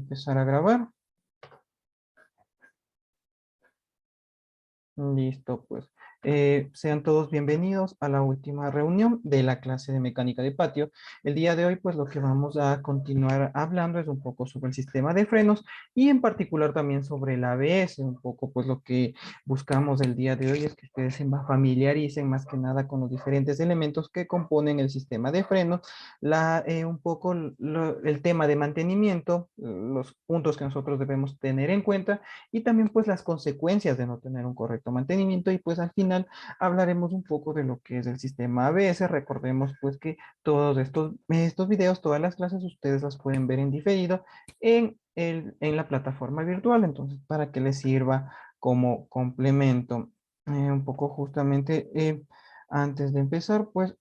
empezar a grabar. Listo, pues. Sean todos bienvenidos a la última reunión de la clase de mecánica de patio. El día de hoy, pues lo que vamos a continuar hablando es un poco sobre el sistema de frenos y en particular también sobre el ABS. Un poco, pues lo que buscamos el día de hoy es que ustedes se familiaricen más que nada con los diferentes elementos que componen el sistema de frenos, un poco el tema de mantenimiento, los puntos que nosotros debemos tener en cuenta y también pues las consecuencias de no tener un correcto mantenimiento y pues al final hablaremos un poco de lo que es el sistema ABS. Recordemos pues que todos estos videos, todas las clases ustedes las pueden ver en diferido en la plataforma virtual, entonces para que les sirva como complemento. Un poco justamente antes de empezar pues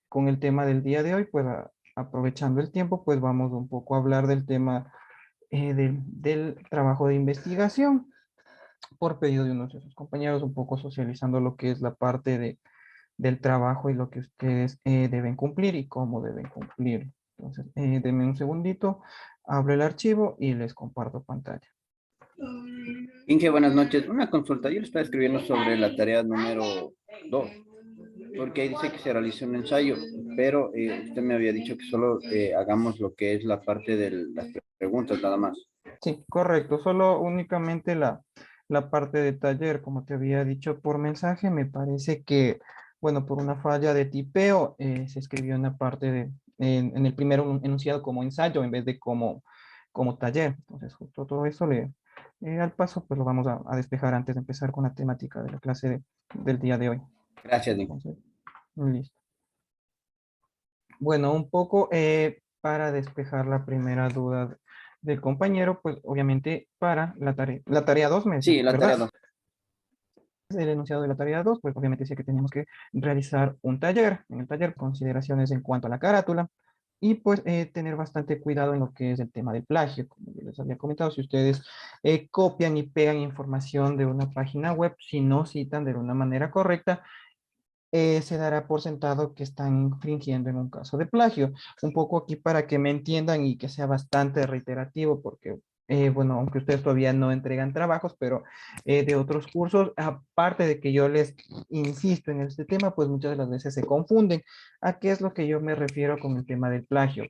con el tema del día de hoy, pues aprovechando el tiempo pues vamos un poco a hablar del tema del trabajo de investigación por pedido de unos de sus compañeros, un poco socializando lo que es la parte del trabajo y lo que ustedes deben cumplir y cómo deben cumplir. Entonces, denme un segundito, abro el archivo y les comparto pantalla. Inge, buenas noches. Una consulta. Yo le estaba escribiendo sobre la tarea número 2, porque ahí dice que se realiza un ensayo, pero usted me había dicho que solo hagamos lo que es la parte de las preguntas, nada más. Sí, correcto, solo únicamente la parte de taller, como te había dicho por mensaje, me parece que, bueno, por una falla de tipeo, se escribió una parte en el primer enunciado como ensayo en vez de como taller. Entonces, justo todo eso al paso, pues lo vamos a despejar antes de empezar con la temática de la clase del día de hoy. Gracias, Inge. Entonces, listo. Bueno, un poco para despejar la primera duda del compañero, pues obviamente para la tarea 2 me decía, Sí, la tarea ¿verdad? 2. El enunciado de la tarea 2 pues obviamente decía que teníamos que realizar un taller. En el taller, consideraciones en cuanto a la carátula y pues tener bastante cuidado en lo que es el tema del plagio. Como yo les había comentado, si ustedes copian y pegan información de una página web, si no citan de una manera correcta, se dará por sentado que están infringiendo en un caso de plagio. Un poco aquí para que me entiendan y que sea bastante reiterativo, porque, bueno, aunque ustedes todavía no entregan trabajos, pero de otros cursos, aparte de que yo les insisto en este tema, pues muchas de las veces se confunden. ¿A qué es lo que yo me refiero con el tema del plagio?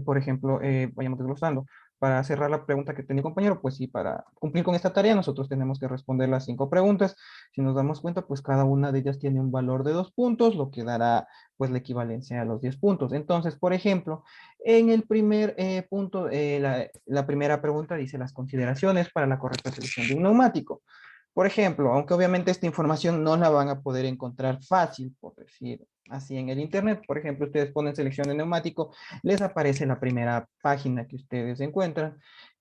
Por ejemplo, vayamos desglosando. Para cerrar la pregunta que tenía el compañero, pues sí, para cumplir con esta tarea nosotros tenemos que responder las 5 preguntas. Si nos damos cuenta, pues cada una de ellas tiene un valor de 2 puntos, lo que dará pues la equivalencia a los 10 puntos. Entonces, por ejemplo, en el primer punto, la primera pregunta dice las consideraciones para la correcta selección de un neumático. Por ejemplo, aunque obviamente esta información no la van a poder encontrar fácil, por decir así, en el Internet. Por ejemplo, ustedes ponen selección de neumático, les aparece la primera página que ustedes encuentran,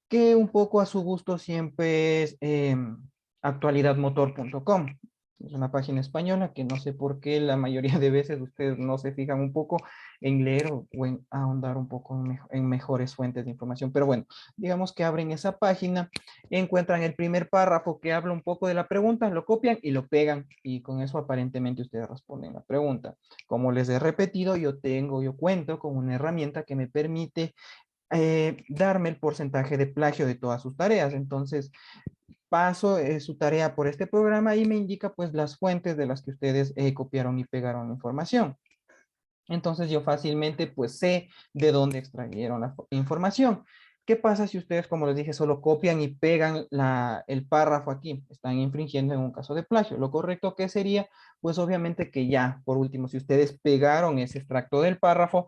que un poco a su gusto siempre es actualidadmotor.com. Es una página española que no sé por qué la mayoría de veces ustedes no se fijan un poco en leer o en ahondar un poco en mejores fuentes de información. Pero bueno, digamos que abren esa página, encuentran el primer párrafo que habla un poco de la pregunta, lo copian y lo pegan y con eso aparentemente ustedes responden la pregunta. Como les he repetido, yo cuento con una herramienta que me permite darme el porcentaje de plagio de todas sus tareas. Entonces, paso su tarea por este programa y me indica pues las fuentes de las que ustedes copiaron y pegaron la información. Entonces yo fácilmente pues sé de dónde extrajeron la información. ¿Qué pasa si ustedes, como les dije, solo copian y pegan el párrafo aquí? Están infringiendo en un caso de plagio. Lo correcto que sería, pues obviamente que ya, por último, si ustedes pegaron ese extracto del párrafo,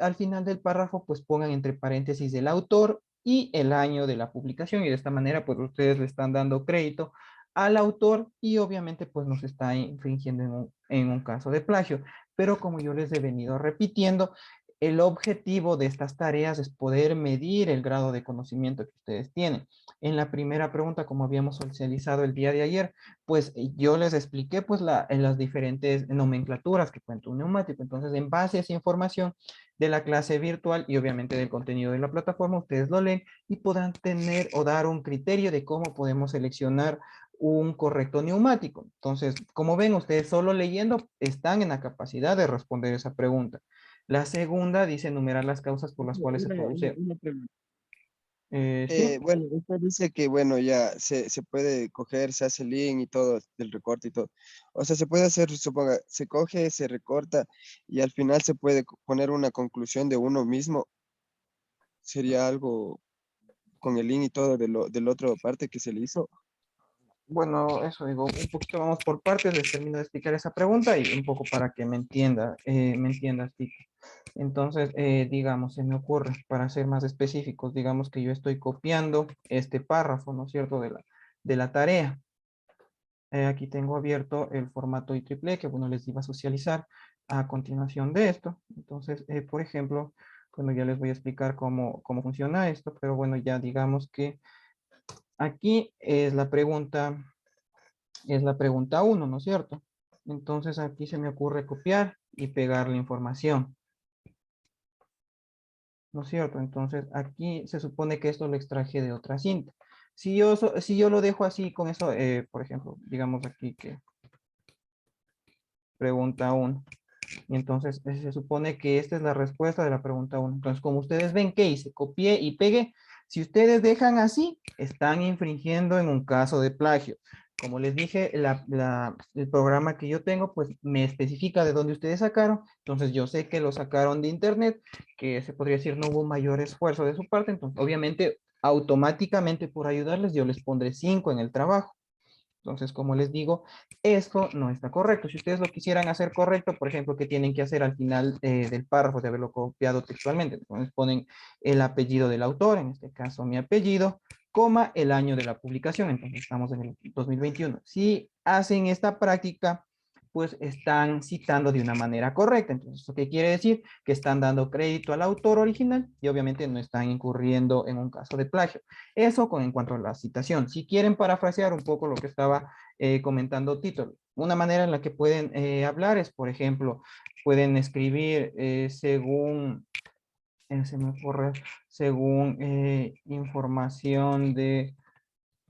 al final del párrafo, pues pongan entre paréntesis el autor y el año de la publicación y de esta manera, pues ustedes le están dando crédito al autor y obviamente pues nos está infringiendo en un caso de plagio. Pero como yo les he venido repitiendo, el objetivo de estas tareas es poder medir el grado de conocimiento que ustedes tienen. En la primera pregunta, como habíamos socializado el día de ayer, pues yo les expliqué pues en las diferentes nomenclaturas que cuenta un neumático. Entonces, en base a esa información de la clase virtual y obviamente del contenido de la plataforma, ustedes lo leen y podrán tener o dar un criterio de cómo podemos seleccionar un correcto neumático. Entonces, como ven, ustedes solo leyendo están en la capacidad de responder esa pregunta. La segunda dice enumerar las causas por las cuales se produce. Una pregunta. Sí. Bueno, usted dice que, bueno, ya se puede coger, se hace link y todo, del recorte y todo. O sea, se puede hacer, suponga, se coge, se recorta y al final se puede poner una conclusión de uno mismo. Sería algo con el link y todo del otro parte que se le hizo. Bueno, eso digo, un poquito vamos por partes, les termino de explicar esa pregunta y un poco para que me entiendas, Tito. Entonces, digamos, se me ocurre, para ser más específicos, digamos que yo estoy copiando este párrafo, ¿no es cierto?, de la tarea. Aquí tengo abierto el formato IEEE que, bueno, les iba a socializar a continuación de esto. Entonces, por ejemplo, bueno, ya les voy a explicar cómo funciona esto, pero bueno, ya digamos que aquí es la pregunta uno, ¿no es cierto? Entonces aquí se me ocurre copiar y pegar la información, ¿no es cierto? Entonces aquí se supone que esto lo extraje de otra cinta. Si yo lo dejo así con eso, por ejemplo, digamos aquí que pregunta uno. Y entonces se supone que esta es la respuesta de la pregunta uno. Entonces, como ustedes ven que hice, copié y pegué, si ustedes dejan así, están infringiendo en un caso de plagio. Como les dije, el programa que yo tengo, pues me especifica de dónde ustedes sacaron. Entonces, yo sé que lo sacaron de internet, que se podría decir no hubo mayor esfuerzo de su parte. Entonces, obviamente, automáticamente por ayudarles, yo les pondré 5 en el trabajo. Entonces, como les digo, esto no está correcto. Si ustedes lo quisieran hacer correcto, por ejemplo, ¿qué tienen que hacer al final del párrafo de haberlo copiado textualmente? Entonces ponen el apellido del autor, en este caso mi apellido, coma el año de la publicación. Entonces estamos en el 2021. Si hacen esta práctica, pues están citando de una manera correcta. Entonces, ¿eso qué quiere decir? Que están dando crédito al autor original y obviamente no están incurriendo en un caso de plagio. Eso en cuanto a la citación. Si quieren parafrasear un poco lo que estaba comentando Tito, una manera en la que pueden hablar es, por ejemplo, pueden escribir se me ocurre, según información de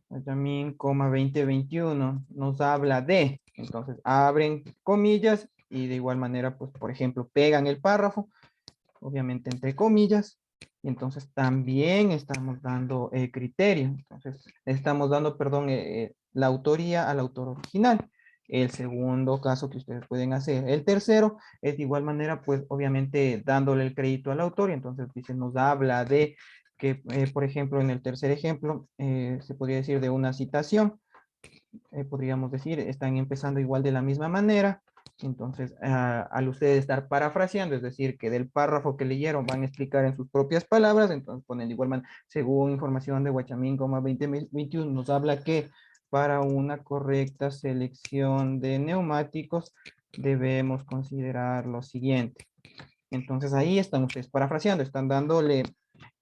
Benjamín, 2021, nos habla de, entonces abren comillas y de igual manera, pues, por ejemplo, pegan el párrafo obviamente entre comillas, y entonces también estamos dando criterio, entonces estamos dando, perdón, la autoría al autor original. El segundo caso que ustedes pueden hacer. El tercero es de igual manera, pues obviamente dándole el crédito al autor, y entonces dice, nos habla de que, por ejemplo, en el tercer ejemplo, se podría decir de una citación, podríamos decir, están empezando igual de la misma manera. Entonces, al ustedes estar parafraseando, es decir, que del párrafo que leyeron van a explicar en sus propias palabras, entonces ponen de igual manera, según información de Guachamín, 2021, nos habla que para una correcta selección de neumáticos debemos considerar lo siguiente. Entonces ahí están ustedes parafraseando, están dándole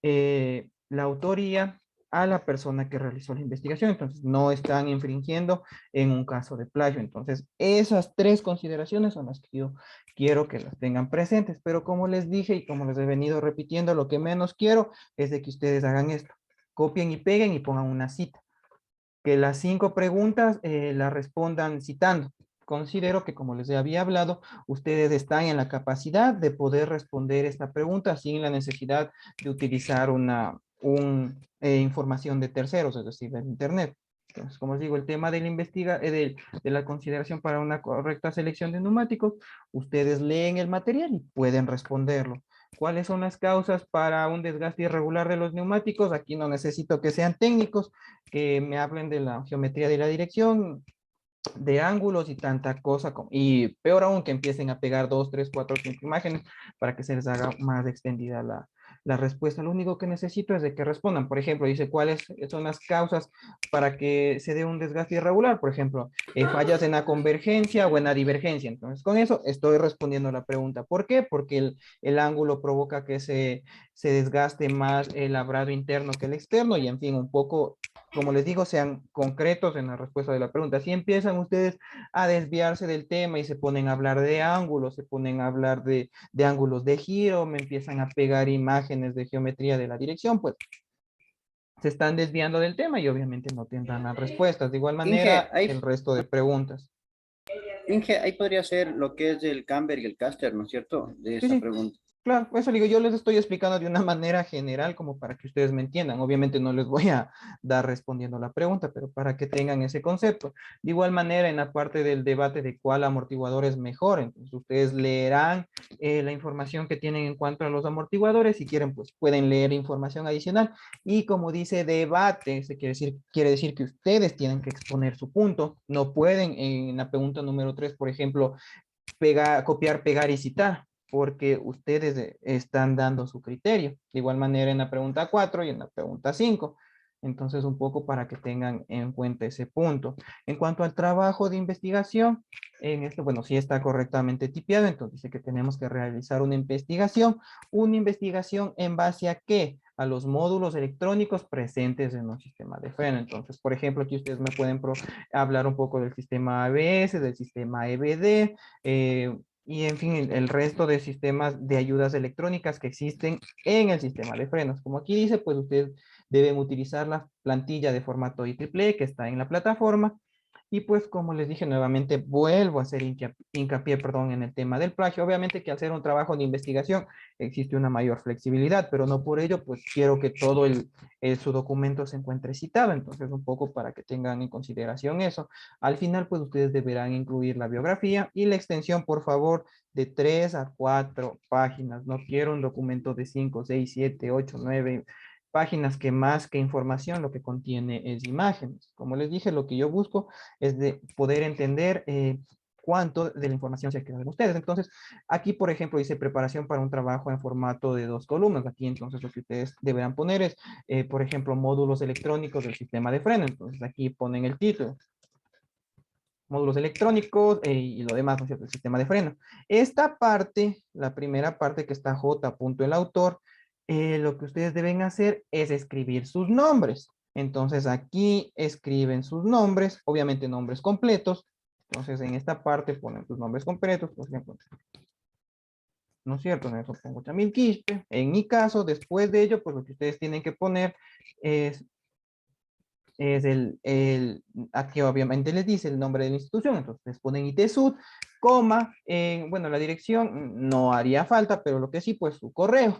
la autoría a la persona que realizó la investigación, entonces no están infringiendo en un caso de plagio. Entonces, esas tres consideraciones son las que yo quiero que las tengan presentes, pero como les dije y como les he venido repitiendo, lo que menos quiero es de que ustedes hagan esto, copien y peguen y pongan una cita, que las 5 preguntas las respondan citando. Considero que, como les había hablado, ustedes están en la capacidad de poder responder esta pregunta sin la necesidad de utilizar información de terceros, es decir, del Internet. Entonces, como os digo, el tema de la consideración para una correcta selección de neumáticos, ustedes leen el material y pueden responderlo. ¿Cuáles son las causas para un desgaste irregular de los neumáticos? Aquí no necesito que sean técnicos, que me hablen de la geometría de la dirección, de ángulos y tanta cosa, y peor aún que empiecen a pegar 2, 3, 4, 5 imágenes para que se les haga más extendida la respuesta. Lo único que necesito es de que respondan. Por ejemplo, dice cuáles son las causas para que se dé un desgaste irregular. Por ejemplo, fallas en la convergencia o en la divergencia. Entonces, con eso estoy respondiendo la pregunta. ¿Por qué? Porque el ángulo provoca que se desgaste más el labrado interno que el externo y, en fin, un poco, como les digo, sean concretos en la respuesta de la pregunta. Si empiezan ustedes a desviarse del tema y se ponen a hablar de ángulos, se ponen a hablar de ángulos de giro, me empiezan a pegar imágenes de geometría de la dirección, pues se están desviando del tema y obviamente no tendrán las respuestas. De igual Inge, manera, el resto de preguntas. Inge, ahí podría ser lo que es el camber y el caster, ¿no es cierto? De Sí, esa sí, pregunta. Claro, por eso digo, yo les estoy explicando de una manera general como para que ustedes me entiendan. Obviamente no les voy a dar respondiendo la pregunta, pero para que tengan ese concepto. De igual manera, en la parte del debate de cuál amortiguador es mejor, entonces ustedes leerán la información que tienen en cuanto a los amortiguadores. Si quieren, pues pueden leer información adicional. Y como dice debate, se quiere decir que ustedes tienen que exponer su punto. No pueden en la pregunta número 3, por ejemplo, copiar, pegar y citar, porque ustedes están dando su criterio. De igual manera en la pregunta 4 y en la pregunta 5. Entonces, un poco para que tengan en cuenta ese punto. En cuanto al trabajo de investigación, en esto, bueno, sí está correctamente tipiado, entonces dice que tenemos que realizar una investigación en base a qué? A los módulos electrónicos presentes en un sistema de freno. Entonces, por ejemplo, aquí ustedes me pueden hablar un poco del sistema ABS, del sistema EBD, y en fin, el resto de sistemas de ayudas electrónicas que existen en el sistema de frenos. Como aquí dice, pues ustedes deben utilizar la plantilla de formato IEEE que está en la plataforma. Y pues como les dije nuevamente, vuelvo a hacer hincapié, perdón, en el tema del plagio. Obviamente que al ser un trabajo de investigación existe una mayor flexibilidad, pero no por ello pues quiero que todo su documento se encuentre citado. Entonces un poco para que tengan en consideración eso. Al final pues ustedes deberán incluir la biografía y la extensión, por favor, de 3 a 4 páginas. No quiero un documento de 5, 6, 7, 8, 9 páginas que más que información lo que contiene es imágenes. Como les dije, lo que yo busco es de poder entender cuánto de la información se queda de ustedes. Entonces, aquí, por ejemplo, dice preparación para un trabajo en formato de 2 columnas. Aquí, entonces, lo que ustedes deberán poner es, por ejemplo, módulos electrónicos del sistema de freno. Entonces, aquí ponen el título. Módulos electrónicos y lo demás, ¿no es cierto? El sistema de freno. Esta parte, la primera parte que está J. el autor, lo que ustedes deben hacer es escribir sus nombres. Entonces aquí escriben sus nombres, obviamente nombres completos. Entonces en esta parte ponen sus nombres completos, por ejemplo, ¿no es cierto? En eso pongo Chamil Quispe. En mi caso, después de ello, pues lo que ustedes tienen que poner es aquí obviamente les dice el nombre de la institución, entonces les ponen ITSUD, coma, bueno, la dirección no haría falta, pero lo que sí, pues su correo.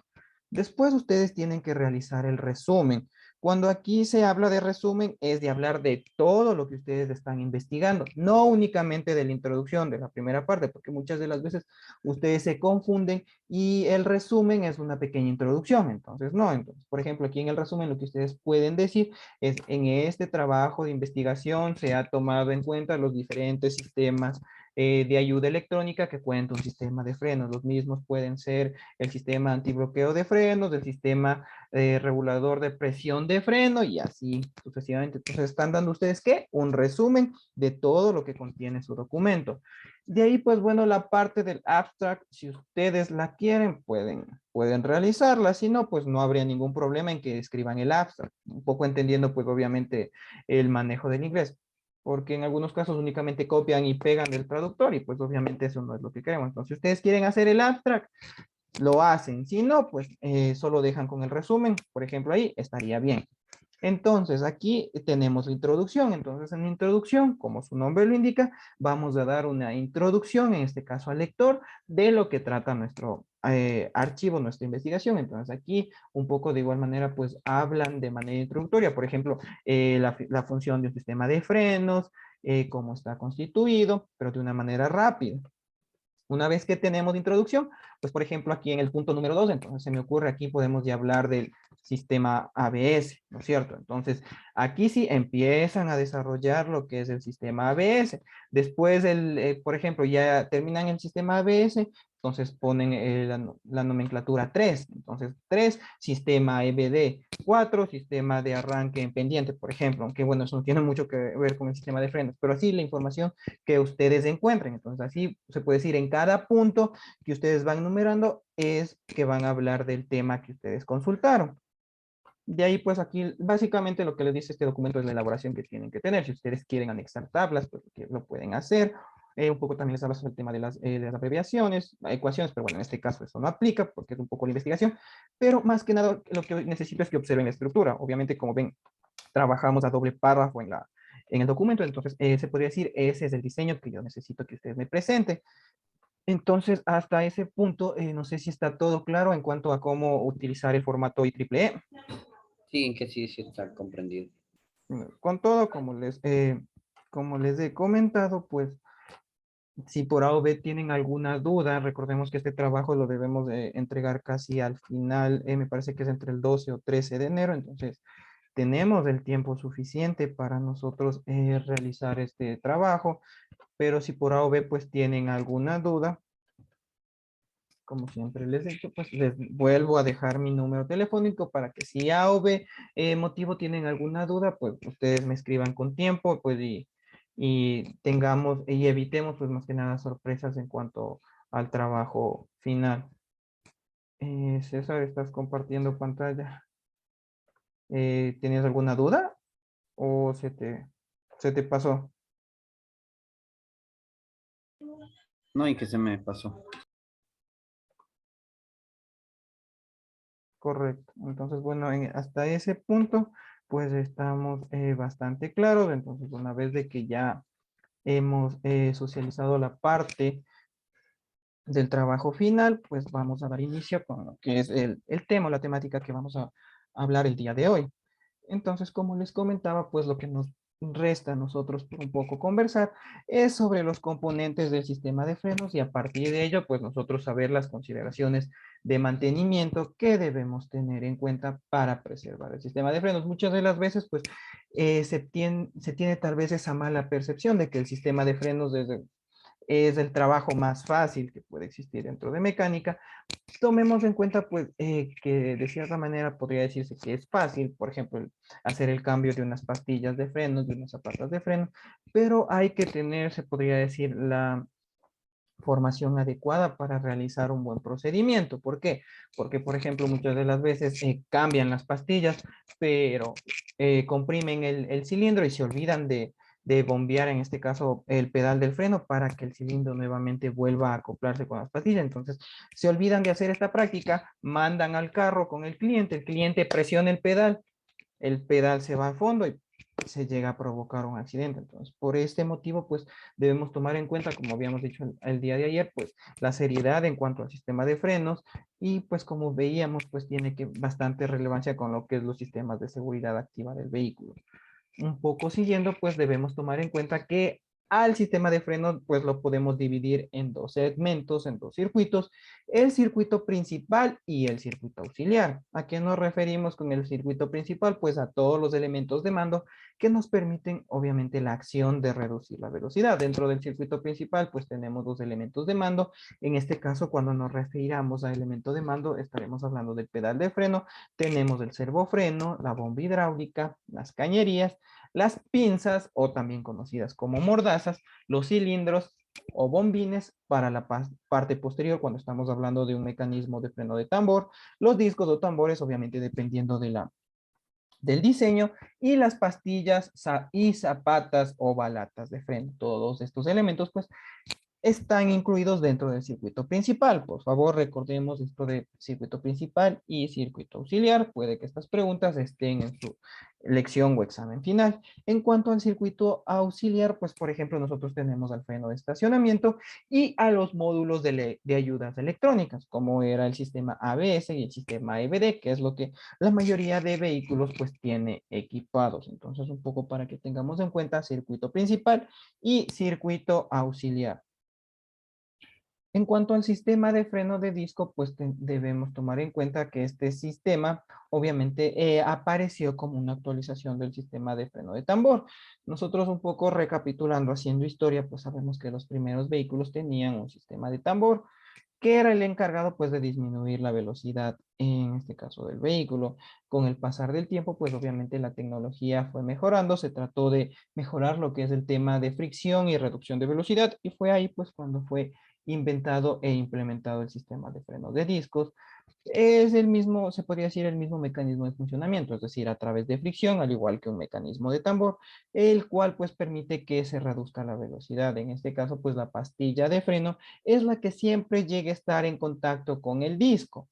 Después ustedes tienen que realizar el resumen. Cuando aquí se habla de resumen, es de hablar de todo lo que ustedes están investigando, no únicamente de la introducción, de la primera parte, porque muchas de las veces ustedes se confunden y el resumen es una pequeña introducción, entonces no. Entonces, por ejemplo, aquí en el resumen lo que ustedes pueden decir es en este trabajo de investigación se ha tomado en cuenta los diferentes sistemas de ayuda electrónica que cuenta un sistema de frenos. Los mismos pueden ser el sistema antibloqueo de frenos, el sistema regulador de presión de freno y así sucesivamente. Entonces están dando ustedes ¿qué? Un resumen de todo lo que contiene su documento. De ahí, pues bueno, la parte del abstract, si ustedes la quieren, pueden realizarla. Si no, pues no habría ningún problema en que escriban el abstract. Un poco entendiendo, pues obviamente, el manejo del inglés. Porque en algunos casos únicamente copian y pegan del traductor y pues obviamente eso no es lo que queremos. Entonces, si ustedes quieren hacer el abstract, lo hacen. Si no, pues solo dejan con el resumen. Por ejemplo, ahí estaría bien. Entonces, aquí tenemos la introducción. Entonces, en la introducción, como su nombre lo indica, vamos a dar una introducción, en este caso al lector, de lo que trata nuestro archivo, nuestra investigación. Entonces, aquí un poco de igual manera, pues hablan de manera introductoria, por ejemplo, la función de un sistema de frenos, cómo está constituido, pero de una manera rápida. Una vez que tenemos introducción, pues por ejemplo aquí en el punto número 2, entonces se me ocurre aquí podemos ya hablar del sistema ABS, ¿no es cierto? Entonces aquí sí empiezan a desarrollar lo que es el sistema ABS. Después, por ejemplo, ya terminan el sistema ABS, entonces ponen la nomenclatura 3. Entonces 3, sistema EBD. 4, sistema de arranque en pendiente, por ejemplo, aunque bueno, eso no tiene mucho que ver con el sistema de frenos, pero así la información que ustedes encuentren. Entonces, así se puede decir en cada punto que ustedes van numerando es que van a hablar del tema que ustedes consultaron. De ahí, pues aquí, básicamente lo que les dice este documento es la elaboración que tienen que tener. Si ustedes quieren anexar tablas, pues lo pueden hacer. Un poco también les habla sobre el tema de las abreviaciones, ecuaciones, pero bueno, en este caso eso no aplica porque es un poco la investigación. Pero más que nada, lo que necesito es que observen la estructura. Obviamente, como ven, trabajamos a doble párrafo en el documento, entonces se podría decir, ese es el diseño que yo necesito que ustedes me presenten. Entonces, hasta ese punto, no sé si está todo claro en cuanto a cómo utilizar el formato IEEE. Sí, en que sí, sí está comprendido. Con todo, como les he comentado, pues si por A o B tienen alguna duda, recordemos que este trabajo lo debemos de entregar casi al final, me parece que es entre el 12 o 13 de enero, entonces tenemos el tiempo suficiente para nosotros realizar este trabajo, pero si por A o B pues tienen alguna duda, como siempre les he dicho, pues les vuelvo a dejar mi número telefónico para que si A o B motivo tienen alguna duda, pues ustedes me escriban con tiempo, pues y tengamos y evitemos pues más que nada sorpresas en cuanto al trabajo final. César, estás compartiendo pantalla. ¿Tienes alguna duda o se te pasó? No, y que se me pasó. Correcto. Entonces, bueno, hasta ese punto, pues estamos bastante claros. Entonces, una vez de que ya hemos socializado la parte del trabajo final, pues vamos a dar inicio con lo que es el tema, la temática que vamos a hablar el día de hoy. Entonces, como les comentaba, pues lo que nos resta a nosotros un poco conversar es sobre los componentes del sistema de frenos y a partir de ello, pues nosotros saber las consideraciones de mantenimiento que debemos tener en cuenta para preservar el sistema de frenos. Muchas de las veces, pues, se tiene tal vez esa mala percepción de que el sistema de frenos es el trabajo más fácil que puede existir dentro de mecánica. Tomemos en cuenta, pues, que de cierta manera podría decirse que es fácil, por ejemplo, hacer el cambio de unas pastillas de frenos, de unas zapatas de freno, pero hay que tener, se podría decir, la formación adecuada para realizar un buen procedimiento. ¿Por qué? Porque, por ejemplo, muchas de las veces cambian las pastillas, pero comprimen el cilindro y se olvidan de bombear, en este caso, el pedal del freno para que el cilindro nuevamente vuelva a acoplarse con las pastillas. Entonces, se olvidan de hacer esta práctica, mandan al carro con el cliente presiona el pedal se va a fondo y se llega a provocar un accidente. Entonces, por este motivo, pues debemos tomar en cuenta, como habíamos dicho el día de ayer, pues la seriedad en cuanto al sistema de frenos y pues como veíamos, pues tiene que bastante relevancia con lo que es los sistemas de seguridad activa del vehículo. Un poco siguiendo, pues debemos tomar en cuenta que al sistema de frenos, pues lo podemos dividir en dos segmentos, en dos circuitos, el circuito principal y el circuito auxiliar. ¿A qué nos referimos con el circuito principal? Pues a todos los elementos de mando que nos permiten, obviamente, la acción de reducir la velocidad. Dentro del circuito principal, pues tenemos dos elementos de mando. En este caso, cuando nos refiramos a elemento de mando, estaremos hablando del pedal de freno, tenemos el servofreno, la bomba hidráulica, las cañerías, las pinzas o también conocidas como mordazas, los cilindros o bombines para la parte posterior cuando estamos hablando de un mecanismo de freno de tambor, los discos o tambores obviamente dependiendo del diseño y las pastillas y zapatas o balatas de freno. Todos estos elementos pues están incluidos dentro del circuito principal. Por favor, recordemos esto de circuito principal y circuito auxiliar. Puede que estas preguntas estén en su lección o examen final. En cuanto al circuito auxiliar, pues por ejemplo, nosotros tenemos al freno de estacionamiento y a los módulos de ayudas electrónicas, como era el sistema ABS y el sistema EBD, que es lo que la mayoría de vehículos pues tiene equipados. Entonces, un poco para que tengamos en cuenta circuito principal y circuito auxiliar. En cuanto al sistema de freno de disco, pues debemos tomar en cuenta que este sistema obviamente apareció como una actualización del sistema de freno de tambor. Nosotros un poco recapitulando, haciendo historia, pues sabemos que los primeros vehículos tenían un sistema de tambor que era el encargado pues de disminuir la velocidad, en este caso del vehículo. Con el pasar del tiempo, pues obviamente la tecnología fue mejorando, se trató de mejorar lo que es el tema de fricción y reducción de velocidad y fue ahí pues cuando fue inventado e implementado el sistema de freno de discos. Es el mismo, se podría decir, el mismo mecanismo de funcionamiento, es decir, a través de fricción, al igual que un mecanismo de tambor, el cual pues permite que se reduzca la velocidad. En este caso, pues la pastilla de freno es la que siempre llega a estar en contacto con el disco.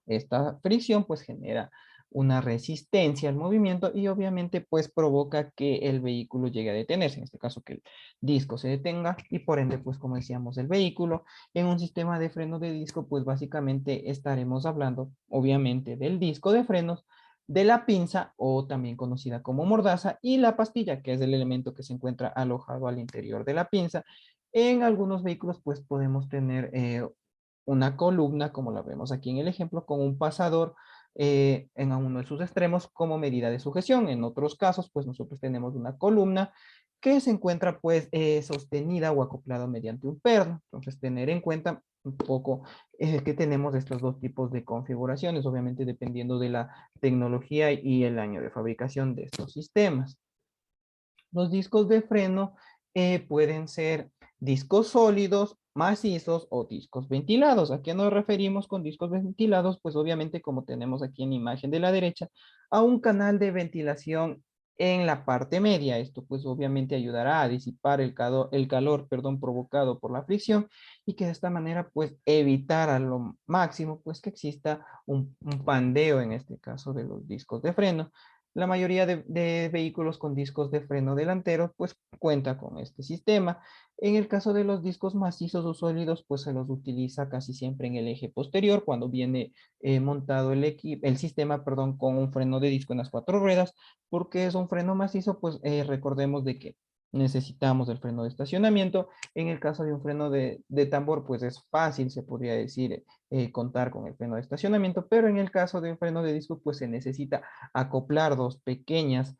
Esta fricción pues genera una resistencia al movimiento y obviamente pues provoca que el vehículo llegue a detenerse, en este caso que el disco se detenga y por ende pues como decíamos el vehículo en un sistema de freno de disco pues básicamente estaremos hablando obviamente del disco de frenos, de la pinza o también conocida como mordaza y la pastilla que es el elemento que se encuentra alojado al interior de la pinza. En algunos vehículos pues podemos tener una columna como la vemos aquí en el ejemplo con un pasador en uno de sus extremos como medida de sujeción. En otros casos, pues nosotros tenemos una columna que se encuentra pues sostenida o acoplada mediante un perno. Entonces, tener en cuenta un poco que tenemos estos dos tipos de configuraciones, obviamente dependiendo de la tecnología y el año de fabricación de estos sistemas. Los discos de freno pueden ser discos sólidos, macizos o discos ventilados. ¿A qué nos referimos con discos ventilados? Pues obviamente como tenemos aquí en la imagen de la derecha, a un canal de ventilación en la parte media. Esto pues obviamente ayudará a disipar el calor, perdón, provocado por la fricción y que de esta manera pues evitar a lo máximo pues que exista un pandeo en este caso de los discos de freno. La mayoría de vehículos con discos de freno delantero pues cuenta con este sistema. En el caso de los discos macizos o sólidos pues se los utiliza casi siempre en el eje posterior cuando viene montado el sistema, perdón, con un freno de disco en las cuatro ruedas. Porque es un freno macizo, pues recordemos de que necesitamos el freno de estacionamiento. En el caso de un freno de tambor, pues es fácil, se podría decir, contar con el freno de estacionamiento, pero en el caso de un freno de disco, pues se necesita acoplar dos pequeñas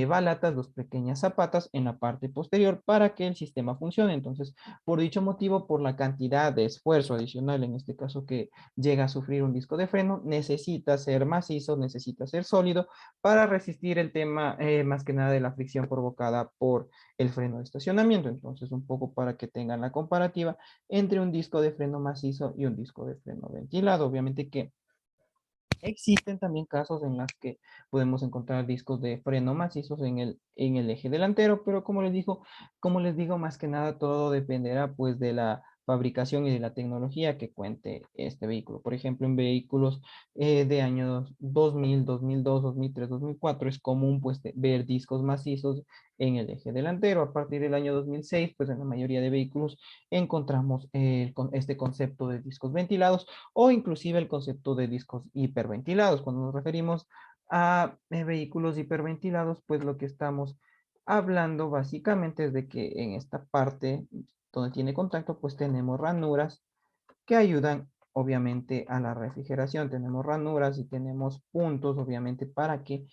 balatas, dos pequeñas zapatas en la parte posterior para que el sistema funcione. Entonces, por dicho motivo, por la cantidad de esfuerzo adicional, en este caso que llega a sufrir un disco de freno, necesita ser macizo, necesita ser sólido para resistir el tema más que nada de la fricción provocada por el freno de estacionamiento. Entonces, un poco para que tengan la comparativa entre un disco de freno macizo y un disco de freno ventilado. Obviamente que existen también casos en los que podemos encontrar discos de freno macizos en el eje delantero, pero como les digo, más que nada todo dependerá pues de la fabricación y de la tecnología que cuente este vehículo. Por ejemplo, en vehículos de años 2000, 2002, 2003, 2004 es común pues ver discos macizos en el eje delantero. A partir del año 2006, pues en la mayoría de vehículos encontramos este concepto de discos ventilados o inclusive el concepto de discos hiperventilados. Cuando nos referimos a vehículos hiperventilados, pues lo que estamos hablando básicamente es de que en esta parte donde tiene contacto, pues tenemos ranuras que ayudan obviamente a la refrigeración. Tenemos ranuras y tenemos puntos, obviamente, para que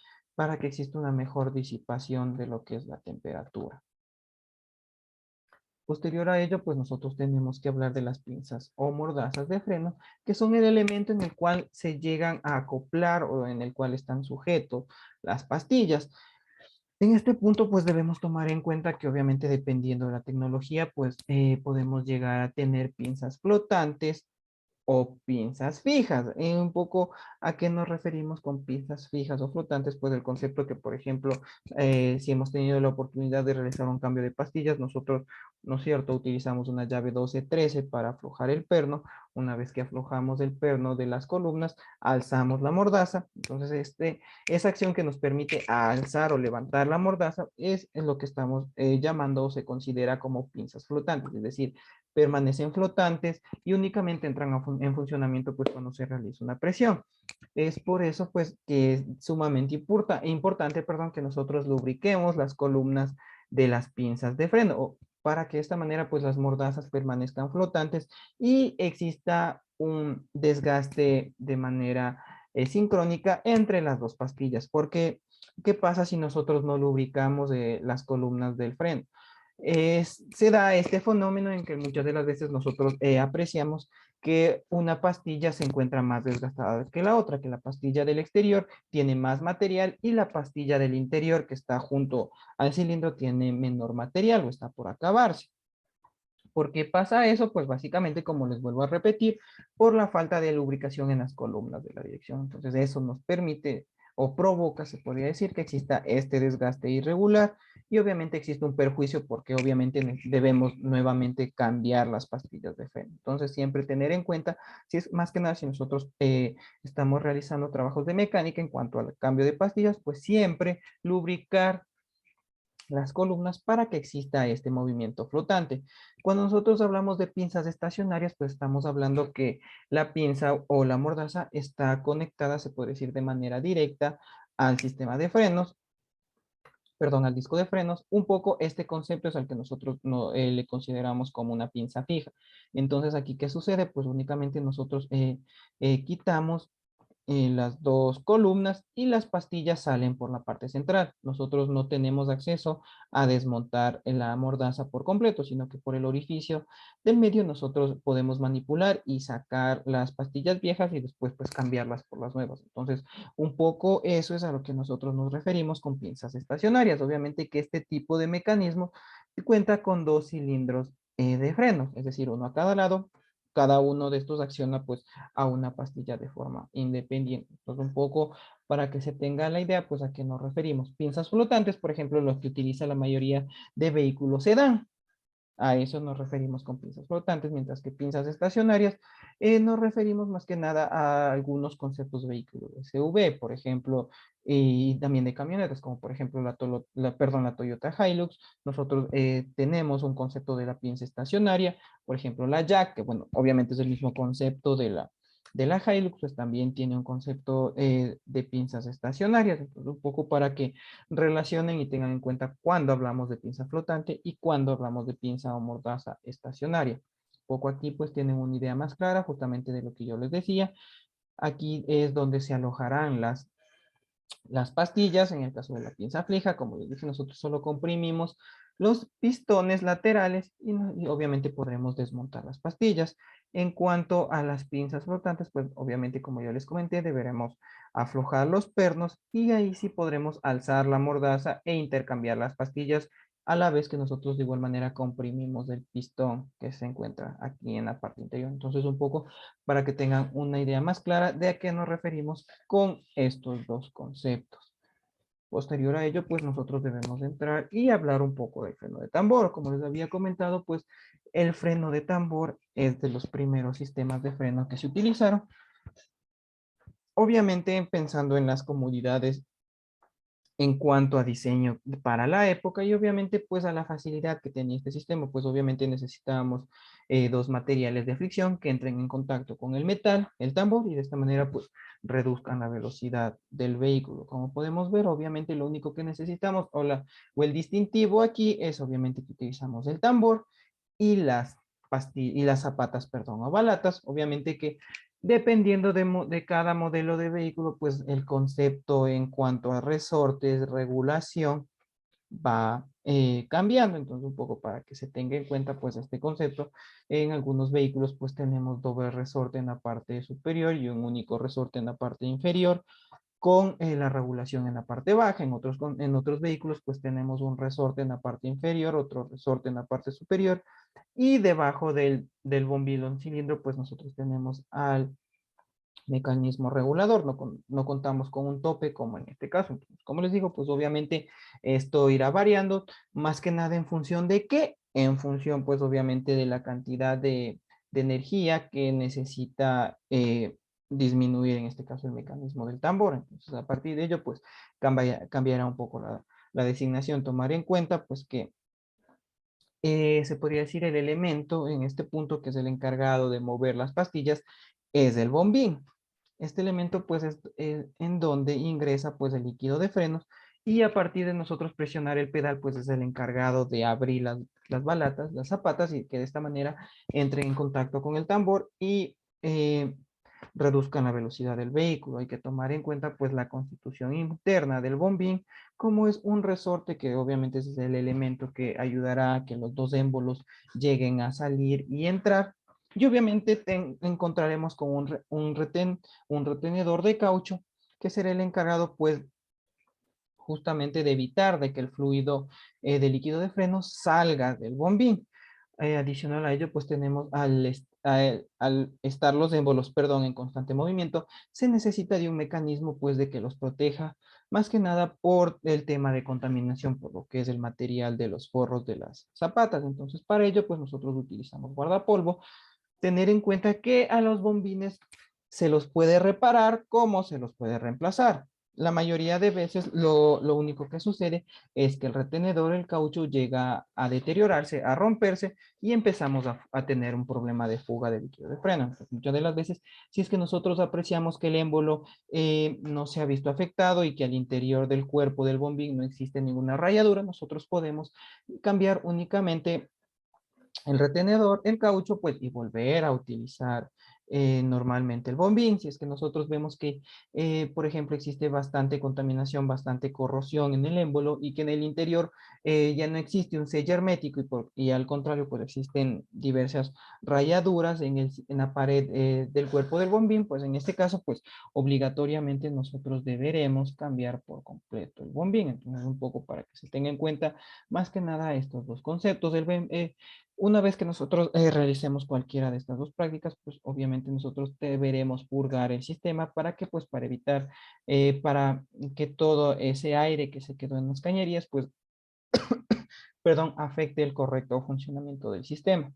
exista una mejor disipación de lo que es la temperatura. Posterior a ello, pues nosotros tenemos que hablar de las pinzas o mordazas de freno, que son el elemento en el cual se llegan a acoplar o en el cual están sujetos las pastillas. En este punto, pues debemos tomar en cuenta que obviamente dependiendo de la tecnología, pues podemos llegar a tener pinzas flotantes o pinzas fijas. Un poco a qué nos referimos con pinzas fijas o flotantes, pues el concepto que, por ejemplo, si hemos tenido la oportunidad de realizar un cambio de pastillas, nosotros, ¿no es cierto?, utilizamos una llave 12-13 para aflojar el perno. Una vez que aflojamos el perno de las columnas, alzamos la mordaza. Entonces, esa acción que nos permite alzar o levantar la mordaza es lo que estamos llamando o se considera como pinzas flotantes, es decir, permanecen flotantes y únicamente entran en funcionamiento pues cuando se realiza una presión. Es por eso pues que es sumamente importante, perdón, que nosotros lubriquemos las columnas de las pinzas de freno para que de esta manera pues las mordazas permanezcan flotantes y exista un desgaste de manera sincrónica entre las dos pastillas. Porque, ¿qué pasa si nosotros no lubricamos las columnas del freno? Se da este fenómeno en que muchas de las veces nosotros apreciamos que una pastilla se encuentra más desgastada que la otra, que la pastilla del exterior tiene más material y la pastilla del interior que está junto al cilindro tiene menor material o está por acabarse. ¿Por qué pasa eso? Pues básicamente, como les vuelvo a repetir, por la falta de lubricación en las columnas de la dirección. Entonces eso nos permite o provoca, se podría decir, que exista este desgaste irregular y obviamente existe un perjuicio porque obviamente debemos nuevamente cambiar las pastillas de freno. Entonces, siempre tener en cuenta, si es más que nada, si nosotros estamos realizando trabajos de mecánica en cuanto al cambio de pastillas, pues siempre lubricar las columnas para que exista este movimiento flotante. Cuando nosotros hablamos de pinzas estacionarias, pues estamos hablando que la pinza o la mordaza está conectada, se puede decir de manera directa al sistema de frenos, perdón, al disco de frenos. Un poco este concepto es al que nosotros no, le consideramos como una pinza fija. Entonces, aquí, ¿qué sucede? Pues únicamente nosotros quitamos las dos columnas y las pastillas salen por la parte central. Nosotros no tenemos acceso a desmontar la mordaza por completo, sino que por el orificio del medio nosotros podemos manipular y sacar las pastillas viejas y después pues cambiarlas por las nuevas. Entonces, un poco eso es a lo que nosotros nos referimos con pinzas estacionarias. Obviamente que este tipo de mecanismo cuenta con dos cilindros de freno, es decir, uno a cada lado. Cada uno de estos acciona pues a una pastilla de forma independiente. Entonces, un poco para que se tenga la idea, pues a qué nos referimos. Pinzas flotantes, por ejemplo, los que utiliza la mayoría de vehículos sedán. A eso nos referimos con pinzas flotantes, mientras que pinzas estacionarias nos referimos más que nada a algunos conceptos de vehículos SUV, por ejemplo, y también de camionetas, como por ejemplo la Toyota Hilux. Nosotros tenemos un concepto de la pinza estacionaria, por ejemplo, la Jack, que bueno, obviamente es el mismo concepto de la Hilux, pues también tiene un concepto de pinzas estacionarias. Entonces, un poco para que relacionen y tengan en cuenta cuando hablamos de pinza flotante y cuando hablamos de pinza o mordaza estacionaria. Poco aquí pues tienen una idea más clara justamente de lo que yo les decía. Aquí es donde se alojarán las pastillas. En el caso de la pinza fija, como les dije, nosotros solo comprimimos los pistones laterales y obviamente podremos desmontar las pastillas. En cuanto a las pinzas flotantes, pues obviamente como yo les comenté, deberemos aflojar los pernos y ahí sí podremos alzar la mordaza e intercambiar las pastillas a la vez que nosotros de igual manera comprimimos el pistón que se encuentra aquí en la parte interior. Entonces, un poco para que tengan una idea más clara de a qué nos referimos con estos dos conceptos. Posterior a ello, pues nosotros debemos entrar y hablar un poco del freno de tambor. Como les había comentado, pues el freno de tambor es de los primeros sistemas de freno que se utilizaron. Obviamente pensando en las comodidades en cuanto a diseño para la época y obviamente pues a la facilidad que tenía este sistema, pues obviamente necesitábamos dos materiales de fricción que entren en contacto con el metal, el tambor, y de esta manera pues reduzcan la velocidad del vehículo. Como podemos ver, obviamente lo único que necesitamos o el distintivo aquí es obviamente que utilizamos el tambor y las zapatas, perdón, o balatas. Obviamente que dependiendo de cada modelo de vehículo, pues el concepto en cuanto a resortes, regulación, va cambiando. Entonces, un poco para que se tenga en cuenta, pues este concepto, en algunos vehículos, pues tenemos doble resorte en la parte superior y un único resorte en la parte inferior con la regulación en la parte baja. En otros vehículos, pues tenemos un resorte en la parte inferior, otro resorte en la parte superior, y debajo del bombillo en cilindro, pues nosotros tenemos al mecanismo regulador. No contamos con un tope como en este caso. Entonces, como les digo, pues obviamente esto irá variando, más que nada en función de qué, en función pues obviamente de la cantidad de energía que necesita disminuir en este caso el mecanismo del tambor. Entonces, a partir de ello, pues cambiará un poco la designación. Tomar en cuenta pues que se podría decir el elemento en este punto que es el encargado de mover las pastillas es el bombín. Este elemento pues es en donde ingresa pues el líquido de frenos y a partir de nosotros presionar el pedal pues es el encargado de abrir las balatas, las zapatas, y que de esta manera entren en contacto con el tambor y reduzcan la velocidad del vehículo. Hay que tomar en cuenta pues la constitución interna del bombín, como es un resorte que obviamente es el elemento que ayudará a que los dos émbolos lleguen a salir y entrar. Y obviamente encontraremos con un retenedor de caucho que será el encargado pues justamente de evitar de que el fluido de líquido de freno salga del bombín. Adicional a ello, pues tenemos al estar los émbolos, perdón, en constante movimiento, se necesita de un mecanismo pues de que los proteja, más que nada por el tema de contaminación, por lo que es el material de los forros de las zapatas. Entonces, para ello, pues nosotros utilizamos guardapolvo. Tener en cuenta que a los bombines se los puede reparar como se los puede reemplazar. La mayoría de veces lo único que sucede es que el retenedor, el caucho, llega a deteriorarse, a romperse y empezamos a tener un problema de fuga de líquido de freno. Entonces, muchas de las veces, si es que nosotros apreciamos que el émbolo no se ha visto afectado y que al interior del cuerpo del bombín no existe ninguna rayadura, nosotros podemos cambiar únicamente el retenedor, el caucho, pues, y volver a utilizar normalmente el bombín. Si es que nosotros vemos que, por ejemplo, existe bastante contaminación, bastante corrosión en el émbolo y que en el interior ya no existe un sello hermético y al contrario, pues existen diversas rayaduras en la pared del cuerpo del bombín, pues en este caso, pues obligatoriamente nosotros deberemos cambiar por completo el bombín. Entonces, un poco para que se tenga en cuenta más que nada estos dos conceptos. Una vez que nosotros realicemos cualquiera de estas dos prácticas, pues obviamente nosotros deberemos purgar el sistema para que, pues, para evitar, para que todo ese aire que se quedó en las cañerías, pues, perdón, afecte el correcto funcionamiento del sistema.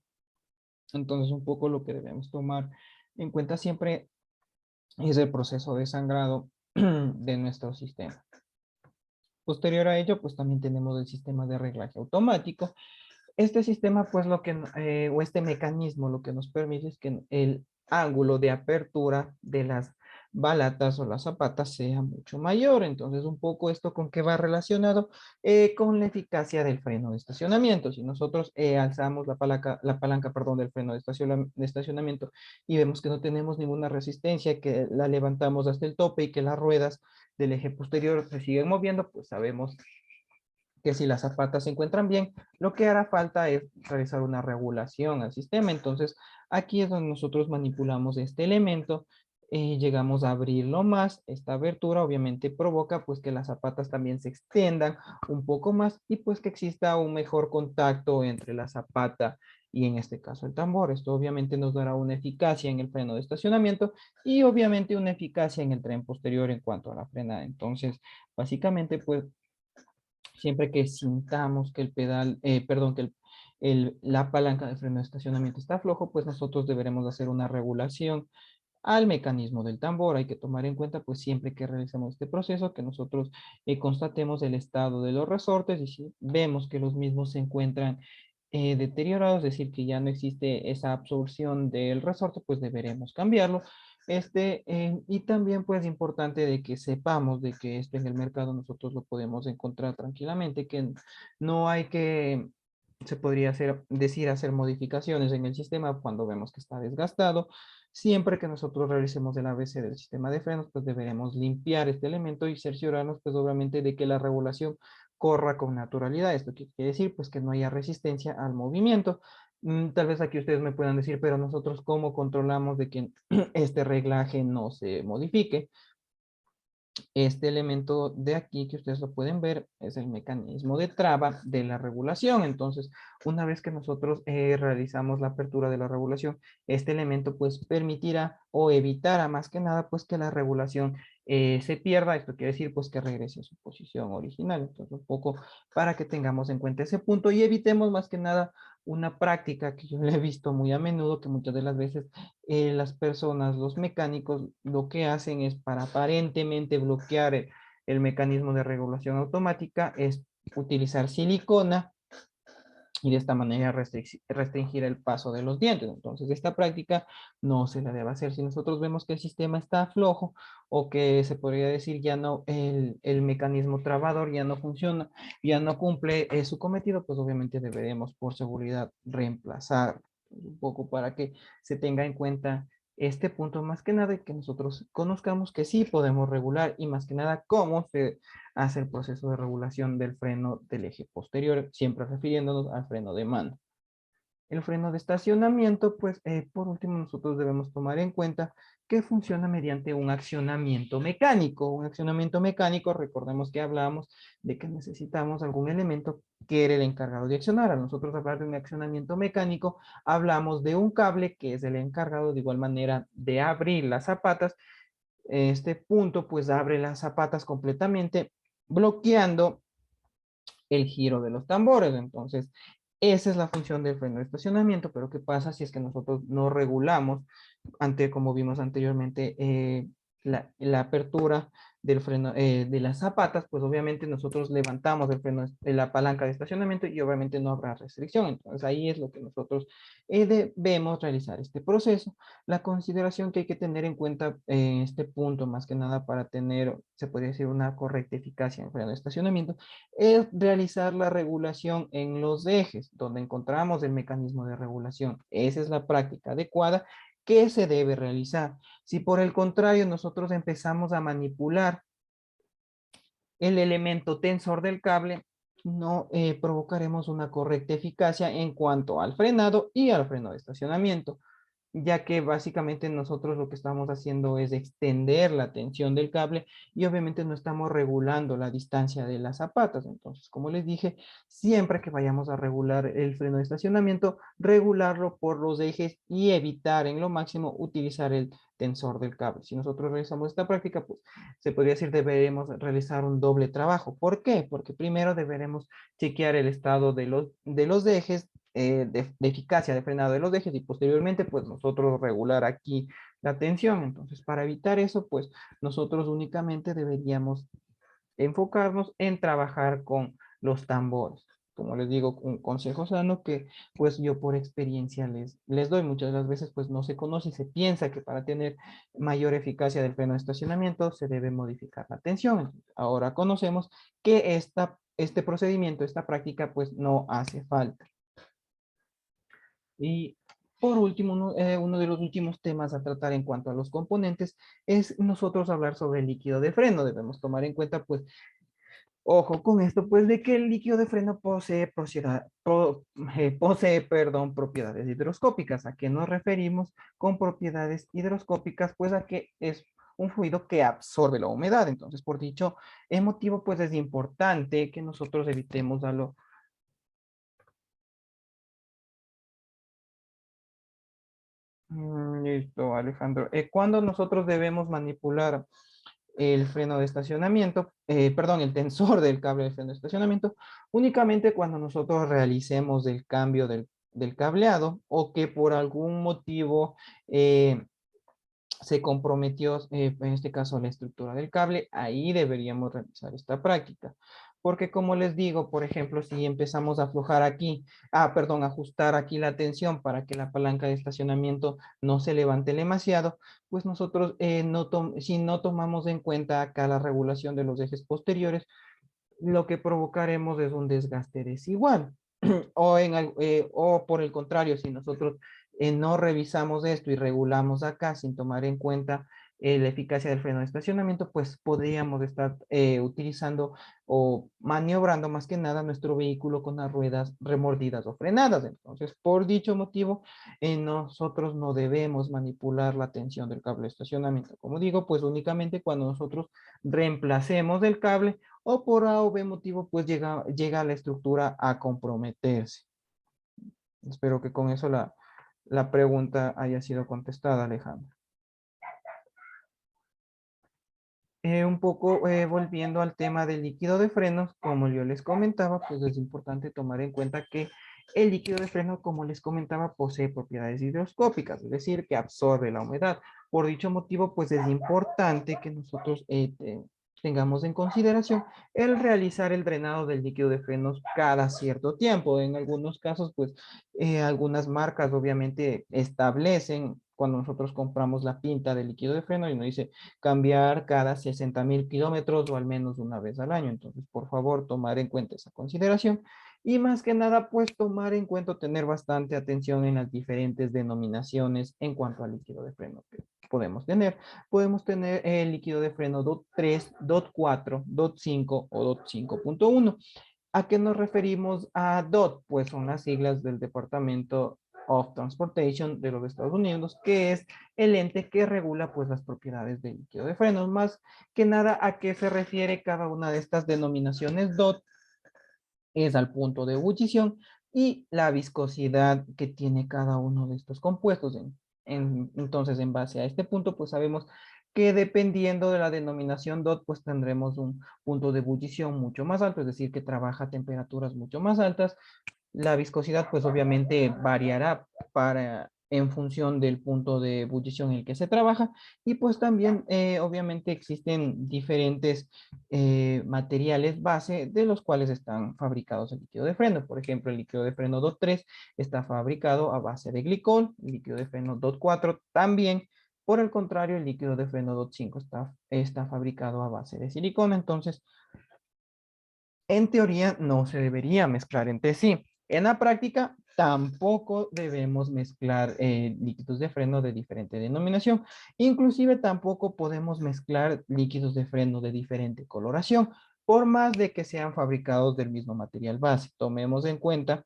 Entonces, un poco lo que debemos tomar en cuenta siempre es el proceso de sangrado de nuestro sistema. Posterior a ello, pues también tenemos el sistema de reglaje automático. Este sistema, pues o este mecanismo lo que nos permite es que el ángulo de apertura de las balatas o las zapatas sea mucho mayor. Entonces, un poco esto con qué va relacionado con la eficacia del freno de estacionamiento. Si nosotros alzamos la palanca, perdón, del freno de estacionamiento y vemos que no tenemos ninguna resistencia, que la levantamos hasta el tope y que las ruedas del eje posterior se siguen moviendo, pues sabemos que si las zapatas se encuentran bien, lo que hará falta es realizar una regulación al sistema. Entonces, aquí es donde nosotros manipulamos este elemento, llegamos a abrirlo más. Esta abertura obviamente provoca pues que las zapatas también se extiendan un poco más y pues que exista un mejor contacto entre la zapata y en este caso el tambor. Esto obviamente nos dará una eficacia en el freno de estacionamiento y obviamente una eficacia en el tren posterior en cuanto a la frenada. Entonces, básicamente pues siempre que sintamos que el pedal, perdón, que la palanca de freno de estacionamiento está flojo, pues nosotros deberemos hacer una regulación al mecanismo del tambor. Hay que tomar en cuenta, pues siempre que realizamos este proceso, que nosotros constatemos el estado de los resortes y si vemos que los mismos se encuentran deteriorados, es decir, que ya no existe esa absorción del resorte, pues deberemos cambiarlo. Y también pues importante de que sepamos de que esto en el mercado nosotros lo podemos encontrar tranquilamente, que no hay que, se podría decir, hacer modificaciones en el sistema cuando vemos que está desgastado. Siempre que nosotros realicemos el ABC del sistema de frenos, pues deberemos limpiar este elemento y cerciorarnos pues obviamente de que la regulación corra con naturalidad. ¿Esto qué quiere decir? Pues que no haya resistencia al movimiento. Tal vez aquí ustedes me puedan decir, pero nosotros cómo controlamos de que este reglaje no se modifique. Este elemento de aquí que ustedes lo pueden ver es el mecanismo de traba de la regulación. Entonces, una vez que nosotros realizamos la apertura de la regulación, este elemento pues permitirá o evitará más que nada pues que la regulación se pierda. Esto quiere decir pues que regrese a su posición original. Entonces, un poco para que tengamos en cuenta ese punto y evitemos más que nada una práctica que yo le he visto muy a menudo, que muchas de las veces las personas, los mecánicos, lo que hacen es para aparentemente bloquear el mecanismo de regulación automática, es utilizar silicona y de esta manera restringir el paso de los dientes. Entonces, esta práctica no se la debe hacer. Si nosotros vemos que el sistema está flojo o que se podría decir ya no, el mecanismo trabador ya no funciona, ya no cumple su cometido, pues obviamente deberemos por seguridad reemplazar un poco para que se tenga en cuenta este punto más que nada y que nosotros conozcamos que sí podemos regular y más que nada cómo se hace el proceso de regulación del freno del eje posterior, siempre refiriéndonos al freno de mano. El freno de estacionamiento, pues por último nosotros debemos tomar en cuenta que funciona mediante un accionamiento mecánico. Un accionamiento mecánico, recordemos que hablamos de que necesitamos algún elemento que era el encargado de accionar. Al nosotros hablar de un accionamiento mecánico, hablamos de un cable que es el encargado de igual manera de abrir las zapatas. Este punto pues abre las zapatas completamente, bloqueando el giro de los tambores. Entonces, esa es la función del freno de estacionamiento, pero ¿qué pasa si es que nosotros no regulamos como vimos anteriormente, la apertura del freno de las zapatas? Pues obviamente nosotros levantamos el freno, la palanca de estacionamiento y obviamente no habrá restricción. Entonces ahí es lo que nosotros debemos realizar este proceso. La consideración que hay que tener en cuenta en este punto, más que nada para tener, se podría decir, una correcta eficacia en freno de estacionamiento, es realizar la regulación en los ejes, donde encontramos el mecanismo de regulación. Esa es la práctica adecuada que se debe realizar. Si por el contrario nosotros empezamos a manipular el elemento tensor del cable, no provocaremos una correcta eficacia en cuanto al frenado y al freno de estacionamiento, ya que básicamente nosotros lo que estamos haciendo es extender la tensión del cable y obviamente no estamos regulando la distancia de las zapatas. Entonces, como les dije, siempre que vayamos a regular el freno de estacionamiento, regularlo por los ejes y evitar en lo máximo utilizar el tensor del cable. Si nosotros realizamos esta práctica, pues se podría decir deberemos realizar un doble trabajo. ¿Por qué? Porque primero deberemos chequear el estado de los ejes, de eficacia de frenado de los ejes y posteriormente pues nosotros regular aquí la tensión. Entonces para evitar eso pues nosotros únicamente deberíamos enfocarnos en trabajar con los tambores. Como les digo, un consejo sano que pues yo por experiencia les doy. Muchas de las veces pues no se conoce y se piensa que para tener mayor eficacia del freno de estacionamiento se debe modificar la tensión. Ahora conocemos que este procedimiento, esta práctica pues no hace falta. Y por último, uno de los últimos temas a tratar en cuanto a los componentes es nosotros hablar sobre el líquido de freno. Debemos tomar en cuenta, pues, ojo con esto, pues, de que el líquido de freno posee, perdón, propiedades hidroscópicas. ¿A qué nos referimos con propiedades hidroscópicas? Pues a que es un fluido que absorbe la humedad. Entonces, por dicho motivo, pues es importante que nosotros evitemos a lo. Listo, Alejandro. ¿Cuándo nosotros debemos manipular el freno de estacionamiento? Perdón, el tensor del cable de freno de estacionamiento. Únicamente cuando nosotros realicemos el cambio del cableado o que por algún motivo se comprometió, en este caso, la estructura del cable. Ahí deberíamos realizar esta práctica. Porque como les digo, por ejemplo, si empezamos a aflojar aquí, perdón, ajustar aquí la tensión para que la palanca de estacionamiento no se levante demasiado, pues nosotros, si no tomamos en cuenta acá la regulación de los ejes posteriores, lo que provocaremos es un desgaste desigual. O por el contrario, si nosotros no revisamos esto y regulamos acá sin tomar en cuenta la eficacia del freno de estacionamiento, pues podríamos estar utilizando o maniobrando más que nada nuestro vehículo con las ruedas remordidas o frenadas. Entonces, por dicho motivo, nosotros no debemos manipular la tensión del cable de estacionamiento. Como digo, pues únicamente cuando nosotros reemplacemos el cable o por A o B motivo, pues llega la estructura a comprometerse. Espero que con eso la pregunta haya sido contestada, Alejandro. Un poco volviendo al tema del líquido de frenos, como yo les comentaba, pues es importante tomar en cuenta que el líquido de freno, como les comentaba, posee propiedades higroscópicas, es decir, que absorbe la humedad. Por dicho motivo, pues es importante que nosotros tengamos en consideración el realizar el drenado del líquido de frenos cada cierto tiempo. En algunos casos, pues algunas marcas obviamente establecen cuando nosotros compramos la pinta de líquido de freno y nos dice cambiar cada 60.000 kilómetros o al menos una vez al año. Entonces, por favor, tomar en cuenta esa consideración y más que nada, pues tomar en cuenta, tener bastante atención en las diferentes denominaciones en cuanto al líquido de freno que podemos tener. Podemos tener el líquido de freno DOT 3, DOT 4, DOT 5 o DOT 5.1. ¿A qué nos referimos a DOT? Pues son las siglas del Departamento of Transportation de los Estados Unidos, que es el ente que regula pues las propiedades del líquido de frenos. Más que nada, ¿a qué se refiere cada una de estas denominaciones DOT? Es al punto de ebullición y la viscosidad que tiene cada uno de estos compuestos. Entonces, en base a este punto, pues sabemos que dependiendo de la denominación DOT, pues tendremos un punto de ebullición mucho más alto, es decir, que trabaja a temperaturas mucho más altas. La viscosidad, pues obviamente variará en función del punto de ebullición en el que se trabaja. Y pues también, obviamente, existen diferentes materiales base de los cuales están fabricados el líquido de freno. Por ejemplo, el líquido de freno DOT 3 está fabricado a base de glicol, el líquido de freno DOT 4 también. Por el contrario, el líquido de freno DOT 5 está fabricado a base de silicona. Entonces, en teoría no se debería mezclar entre sí. En la práctica tampoco debemos mezclar líquidos de freno de diferente denominación. Inclusive tampoco podemos mezclar líquidos de freno de diferente coloración, por más de que sean fabricados del mismo material base. Tomemos en cuenta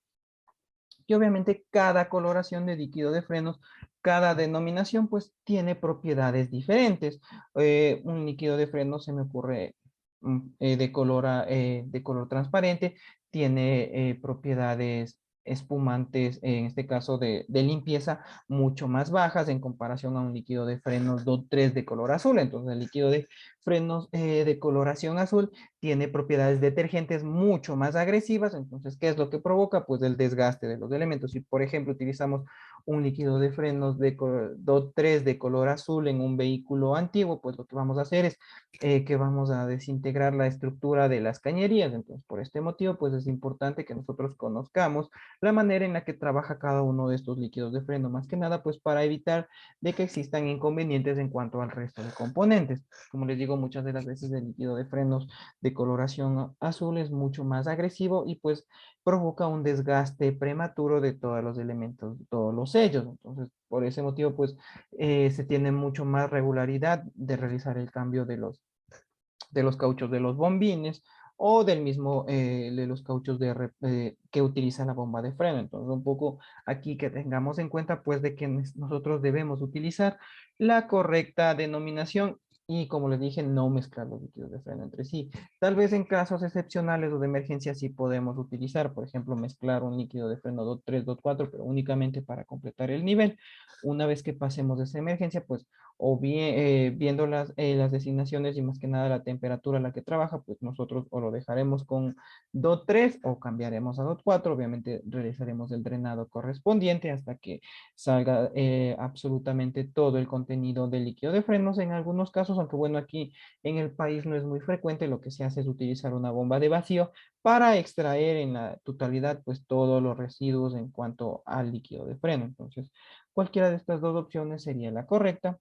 que obviamente cada coloración de líquido de frenos, cada denominación pues tiene propiedades diferentes. Un líquido de freno se me ocurre de color transparente, tiene propiedades espumantes, en este caso de limpieza, mucho más bajas en comparación a un líquido de frenos DOT 3 de color azul. Entonces el líquido de frenos de coloración azul tiene propiedades detergentes mucho más agresivas. Entonces, ¿qué es lo que provoca? Pues el desgaste de los elementos. Si, por ejemplo, utilizamos un líquido de frenos de DOT 3 de color azul en un vehículo antiguo, pues lo que vamos a hacer es que vamos a desintegrar la estructura de las cañerías. Entonces, por este motivo, pues es importante que nosotros conozcamos la manera en la que trabaja cada uno de estos líquidos de freno, más que nada, pues para evitar de que existan inconvenientes en cuanto al resto de componentes. Como les digo, muchas de las veces el líquido de frenos de coloración azul es mucho más agresivo y pues provoca un desgaste prematuro de todos los elementos, todos los sellos. Entonces, por ese motivo, pues se tiene mucho más regularidad de realizar el cambio de los cauchos de los bombines o del mismo de los cauchos que utiliza la bomba de freno. Entonces, un poco aquí que tengamos en cuenta, pues, de que nosotros debemos utilizar la correcta denominación y, como les dije, no mezclar los líquidos de freno entre sí. Tal vez en casos excepcionales o de emergencia sí podemos utilizar, por ejemplo, mezclar un líquido de freno DOT 3, DOT 4, pero únicamente para completar el nivel. Una vez que pasemos de esa emergencia, pues o bien viendo las designaciones y más que nada la temperatura a la que trabaja, pues nosotros o lo dejaremos con DOT 3 o cambiaremos a DOT 4. Obviamente realizaremos el drenado correspondiente hasta que salga absolutamente todo el contenido del líquido de frenos. En algunos casos, aunque bueno, aquí en el país no es muy frecuente, lo que se hace es utilizar una bomba de vacío para extraer en la totalidad pues todos los residuos en cuanto al líquido de freno. Entonces, cualquiera de estas dos opciones sería la correcta.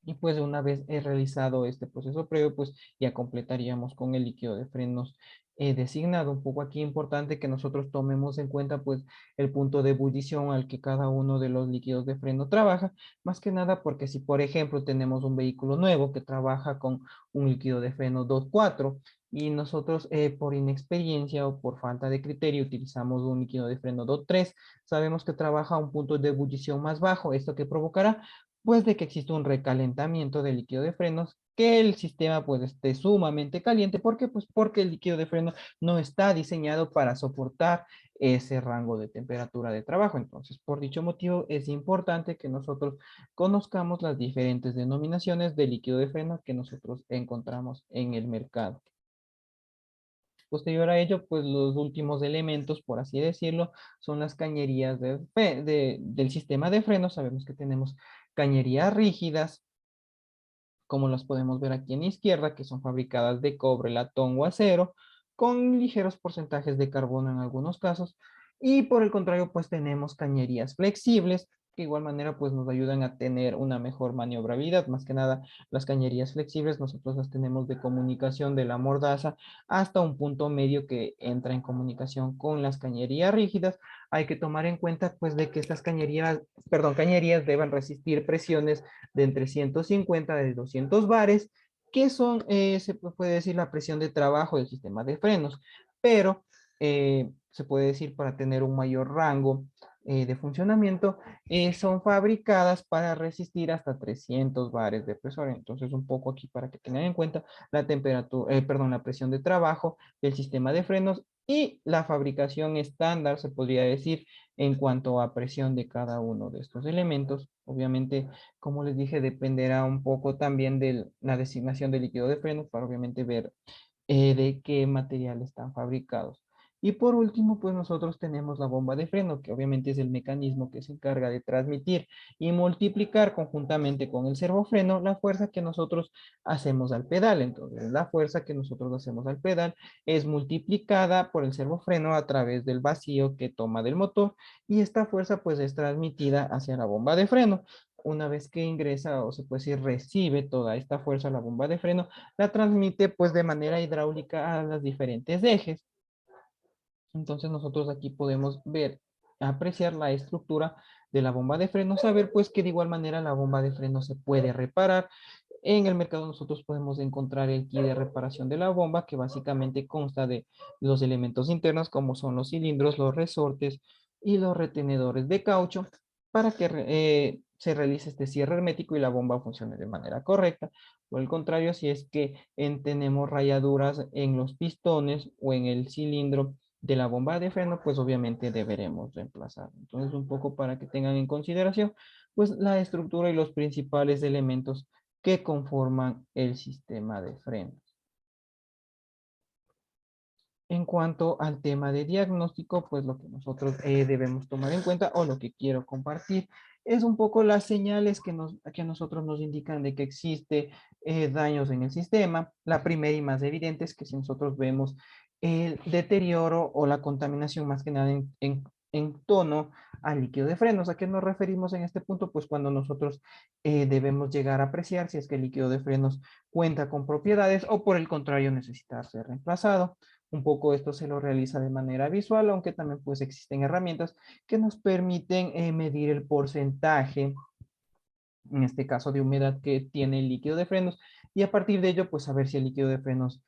Y pues una vez he realizado este proceso previo, pues ya completaríamos con el líquido de frenos designado. Un poco aquí importante que nosotros tomemos en cuenta pues el punto de ebullición al que cada uno de los líquidos de freno trabaja. Más que nada porque si por ejemplo tenemos un vehículo nuevo que trabaja con un líquido de freno 2.4 y nosotros por inexperiencia o por falta de criterio utilizamos un líquido de freno 2.3, sabemos que trabaja a un punto de ebullición más bajo. ¿Esto que provocará? Pues de que existe un recalentamiento del líquido de frenos, que el sistema pues esté sumamente caliente. ¿Por qué? Pues porque el líquido de freno no está diseñado para soportar ese rango de temperatura de trabajo. Entonces, por dicho motivo, es importante que nosotros conozcamos las diferentes denominaciones de líquido de freno que nosotros encontramos en el mercado. Posterior a ello, pues los últimos elementos, por así decirlo, son las cañerías del sistema de freno. Sabemos que tenemos cañerías rígidas, como las podemos ver aquí en la izquierda, que son fabricadas de cobre, latón o acero, con ligeros porcentajes de carbono en algunos casos. Y por el contrario, pues tenemos cañerías flexibles, que de igual manera pues nos ayudan a tener una mejor maniobrabilidad. Más que nada, las cañerías flexibles nosotros las tenemos de comunicación de la mordaza hasta un punto medio que entra en comunicación con las cañerías rígidas. Hay que tomar en cuenta pues de que estas cañerías deben resistir presiones de entre 150 y 200 bares, que son, se puede decir, la presión de trabajo del sistema de frenos. pero se puede decir para tener un mayor rango de funcionamiento, son fabricadas para resistir hasta 300 bares de presión. Entonces, un poco aquí para que tengan en cuenta la temperatura, perdón, la presión de trabajo del sistema de frenos y la fabricación estándar, se podría decir, en cuanto a presión de cada uno de estos elementos. Obviamente, como les dije, dependerá un poco también de la designación del líquido de frenos para obviamente ver de qué material están fabricados. Y por último, pues nosotros tenemos la bomba de freno, que obviamente es el mecanismo que se encarga de transmitir y multiplicar conjuntamente con el servofreno la fuerza que nosotros hacemos al pedal. Entonces, la fuerza que nosotros hacemos al pedal es multiplicada por el servofreno a través del vacío que toma del motor y esta fuerza pues es transmitida hacia la bomba de freno. Una vez que ingresa o se puede decir recibe toda esta fuerza a la bomba de freno, la transmite pues de manera hidráulica a los diferentes ejes. Entonces nosotros aquí podemos ver, apreciar la estructura de la bomba de freno, saber pues que de igual manera la bomba de freno se puede reparar. En el mercado nosotros podemos encontrar el kit de reparación de la bomba, que básicamente consta de los elementos internos como son los cilindros, los resortes y los retenedores de caucho para que se realice este cierre hermético y la bomba funcione de manera correcta. Por el contrario, si es que tenemos rayaduras en los pistones o en el cilindro de la bomba de freno, pues obviamente deberemos reemplazar. Entonces, un poco para que tengan en consideración, pues la estructura y los principales elementos que conforman el sistema de frenos. En cuanto al tema de diagnóstico, pues lo que nosotros debemos tomar en cuenta o lo que quiero compartir es un poco las señales que a nosotros nos indican de que existe daños en el sistema. La primera y más evidente es que si nosotros vemos el deterioro o la contaminación más que nada en tono al líquido de frenos. ¿A qué nos referimos en este punto? Pues cuando nosotros debemos llegar a apreciar si es que el líquido de frenos cuenta con propiedades o por el contrario necesita ser reemplazado. Un poco esto se lo realiza de manera visual, aunque también pues existen herramientas que nos permiten medir el porcentaje, en este caso de humedad que tiene el líquido de frenos, y a partir de ello pues saber si el líquido de frenos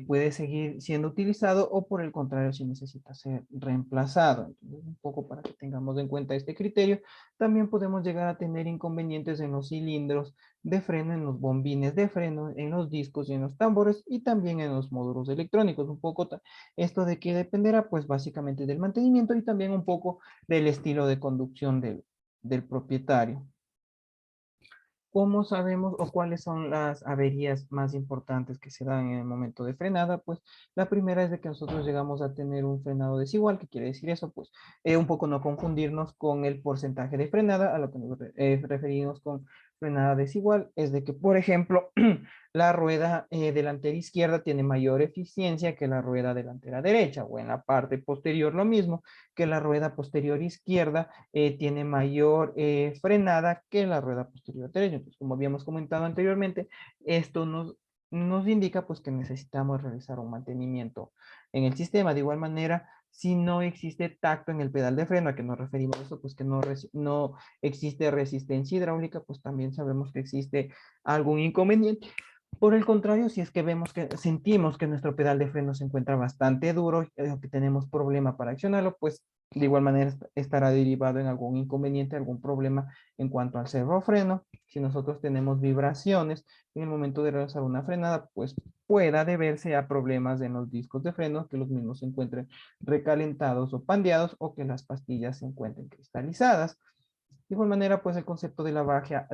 puede seguir siendo utilizado o por el contrario si necesita ser reemplazado. Entonces, un poco para que tengamos en cuenta este criterio, también podemos llegar a tener inconvenientes en los cilindros de freno, en los bombines de freno, en los discos y en los tambores y también en los módulos electrónicos. Un poco esto de qué dependerá pues básicamente del mantenimiento y también un poco del estilo de conducción del propietario. ¿Cómo sabemos o cuáles son las averías más importantes que se dan en el momento de frenada? Pues la primera es de que nosotros llegamos a tener un frenado desigual. ¿Qué quiere decir eso? Pues un poco no confundirnos con el porcentaje de frenada, a lo que nos referimos con frenada desigual, es de que, por ejemplo, la rueda delantera izquierda tiene mayor eficiencia que la rueda delantera derecha, o en la parte posterior lo mismo, que la rueda posterior izquierda tiene mayor frenada que la rueda posterior derecha. Entonces, como habíamos comentado anteriormente, esto nos indica pues que necesitamos realizar un mantenimiento en el sistema. De igual manera, si no existe tacto en el pedal de freno, ¿a qué nos referimos a eso? Pues que no existe resistencia hidráulica, pues también sabemos que existe algún inconveniente. Por el contrario, si es que vemos que sentimos que nuestro pedal de freno se encuentra bastante duro, que tenemos problema para accionarlo, pues de igual manera estará derivado en algún inconveniente, algún problema en cuanto al servofreno. Si nosotros tenemos vibraciones en el momento de realizar una frenada, pues pueda deberse a problemas en los discos de freno, que los mismos se encuentren recalentados o pandeados o que las pastillas se encuentren cristalizadas. De igual manera, pues el concepto de la baja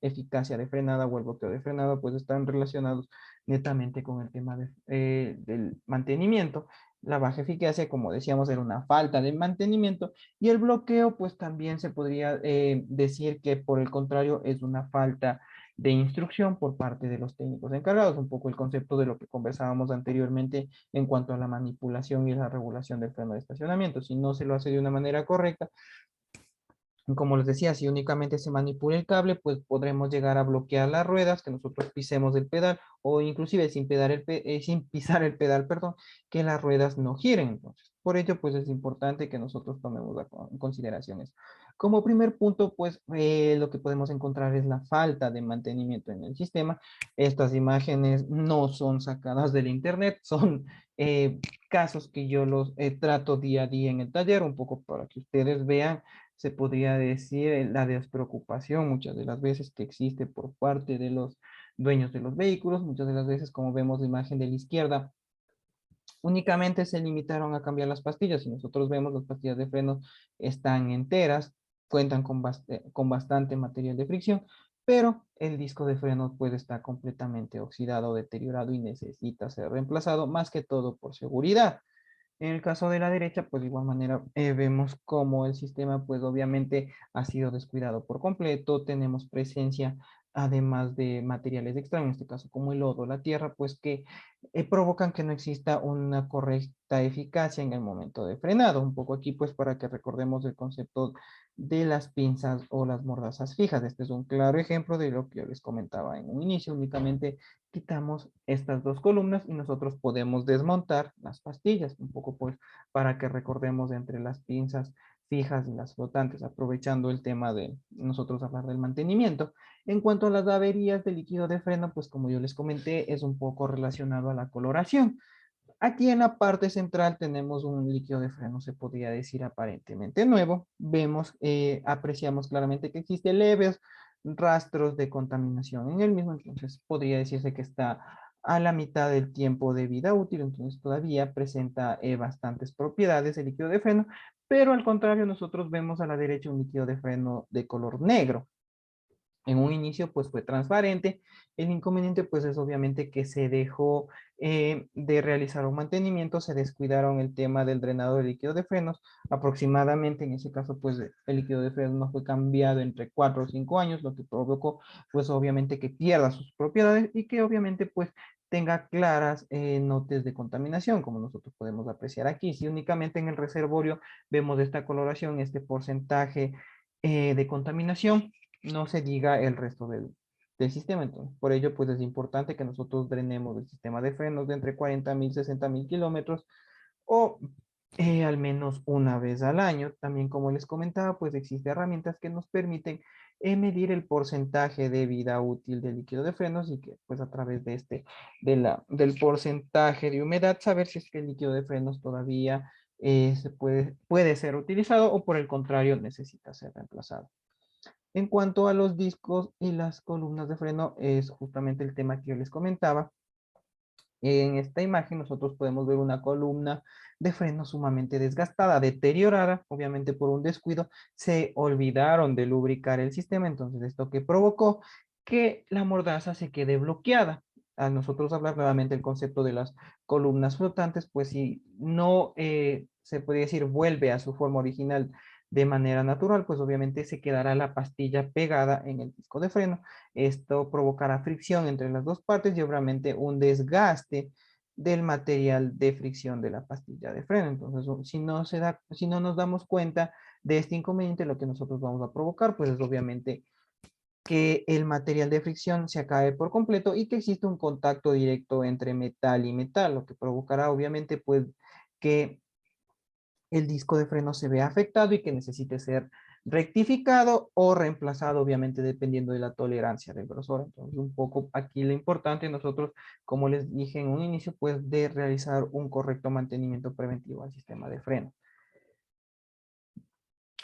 eficacia de frenada o el bloqueo de frenada, pues están relacionados netamente con el tema del mantenimiento. La baja eficacia, como decíamos, era una falta de mantenimiento y el bloqueo, pues también se podría decir que por el contrario es una falta de instrucción por parte de los técnicos encargados, un poco el concepto de lo que conversábamos anteriormente en cuanto a la manipulación y la regulación del freno de estacionamiento. Si no se lo hace de una manera correcta, como les decía, si únicamente se manipula el cable, pues podremos llegar a bloquear las ruedas, que nosotros pisemos el pedal, o inclusive sin pisar el pedal, perdón, que las ruedas no giren. Entonces, por ello, pues es importante que nosotros tomemos en consideración eso. Como primer punto, pues lo que podemos encontrar es la falta de mantenimiento en el sistema. Estas imágenes no son sacadas del internet, son casos que yo los trato día a día en el taller, un poco para que ustedes vean, se podría decir la despreocupación muchas de las veces que existe por parte de los dueños de los vehículos, muchas de las veces como vemos la imagen de la izquierda, únicamente se limitaron a cambiar las pastillas. Si nosotros vemos, las pastillas de freno están enteras, cuentan con bastante material de fricción, pero el disco de freno puede estar completamente oxidado, deteriorado y necesita ser reemplazado, más que todo por seguridad. En el caso de la derecha, pues de igual manera vemos cómo el sistema, pues obviamente ha sido descuidado por completo. Tenemos presencia, además de materiales extraños, en este caso como el lodo, la tierra, pues que provocan que no exista una correcta eficacia en el momento de frenado. Un poco aquí, pues para que recordemos el concepto de las pinzas o las mordazas fijas. Este es un claro ejemplo de lo que yo les comentaba en un inicio. Únicamente quitamos estas dos columnas y nosotros podemos desmontar las pastillas, un poco pues para que recordemos entre las pinzas fijas y las flotantes, aprovechando el tema de nosotros hablar del mantenimiento. En cuanto a las averías de líquido de freno, pues como yo les comenté, es un poco relacionado a la coloración. Aquí en la parte central tenemos un líquido de freno, se podría decir aparentemente nuevo. Vemos, apreciamos claramente que existen leves rastros de contaminación en el mismo, entonces podría decirse que está a la mitad del tiempo de vida útil, entonces todavía presenta bastantes propiedades el líquido de freno, pero al contrario nosotros vemos a la derecha un líquido de freno de color negro. En un inicio pues fue transparente. El inconveniente pues es obviamente que se dejó de realizar un mantenimiento, se descuidaron el tema del drenado de líquido de frenos. Aproximadamente en ese caso pues el líquido de frenos no fue cambiado entre 4 o 5 años, lo que provocó pues obviamente que pierda sus propiedades y que obviamente pues tenga claras notas de contaminación, como nosotros podemos apreciar aquí. Si únicamente en el reservorio vemos esta coloración, este porcentaje de contaminación, no se diga el resto del sistema. Entonces, por ello, pues es importante que nosotros drenemos el sistema de frenos de entre 40.000 y 60.000 kilómetros o al menos una vez al año. También, como les comentaba, pues existen herramientas que nos permiten medir el porcentaje de vida útil del líquido de frenos y que pues a través de del porcentaje de humedad saber si es que el líquido de frenos todavía puede ser utilizado o por el contrario necesita ser reemplazado. En cuanto a los discos y las columnas de freno, es justamente el tema que yo les comentaba. En esta imagen nosotros podemos ver una columna de freno sumamente desgastada, deteriorada, obviamente por un descuido. Se olvidaron de lubricar el sistema, entonces esto que provocó que la mordaza se quede bloqueada. Al nosotros hablar nuevamente el concepto de las columnas flotantes, pues si no se puede decir vuelve a su forma original de manera natural, pues obviamente se quedará la pastilla pegada en el disco de freno. Esto provocará fricción entre las dos partes y obviamente un desgaste del material de fricción de la pastilla de freno. Entonces, si no nos damos cuenta de este inconveniente, lo que nosotros vamos a provocar, pues es obviamente que el material de fricción se acabe por completo y que existe un contacto directo entre metal y metal, lo que provocará obviamente pues que el disco de freno se ve afectado y que necesite ser rectificado o reemplazado, obviamente dependiendo de la tolerancia del grosor. Entonces, un poco aquí lo importante nosotros, como les dije en un inicio, pues de realizar un correcto mantenimiento preventivo al sistema de freno.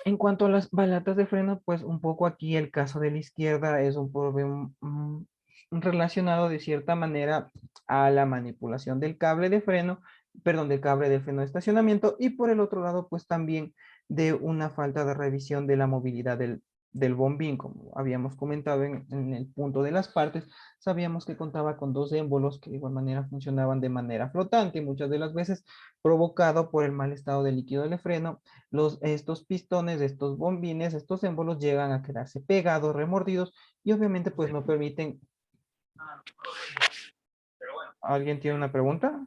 En cuanto a las balatas de freno, pues un poco aquí el caso de la izquierda es un problema relacionado de cierta manera a la manipulación del cable de freno, perdón, del cable de freno de estacionamiento y por el otro lado pues también de una falta de revisión de la movilidad del bombín, como habíamos comentado en el punto de las partes. Sabíamos que contaba con dos émbolos que de igual manera funcionaban de manera flotante, muchas de las veces provocado por el mal estado del líquido de freno. Estos pistones, estos bombines, estos émbolos llegan a quedarse pegados, remordidos y obviamente pues no permiten. ¿Alguien tiene una pregunta?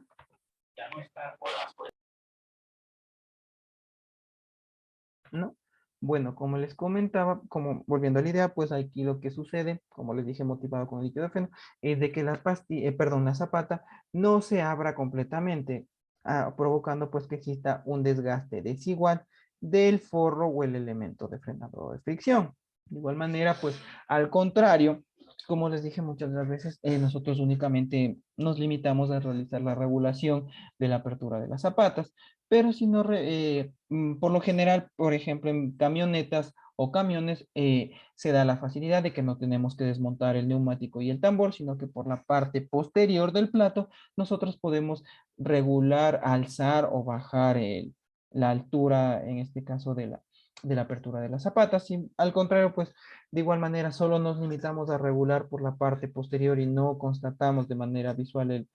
¿No? Bueno, como les comentaba, como volviendo a la idea, pues aquí lo que sucede, como les dije, motivado con el líquido de freno, es de que la pastilla, perdón, la zapata no se abra completamente, provocando pues que exista un desgaste desigual del forro o el elemento de frenado de fricción. De igual manera, pues al contrario, Como les dije muchas de las veces, nosotros únicamente nos limitamos a realizar la regulación de la apertura de las zapatas, pero si no, por lo general, por ejemplo, en camionetas o camiones, se da la facilidad de que no tenemos que desmontar el neumático y el tambor, sino que por la parte posterior del plato, nosotros podemos regular, alzar o bajar la altura, en este caso de la apertura de las zapatas. Y al contrario, pues de igual manera, solo nos limitamos a regular por la parte posterior y no constatamos de manera visual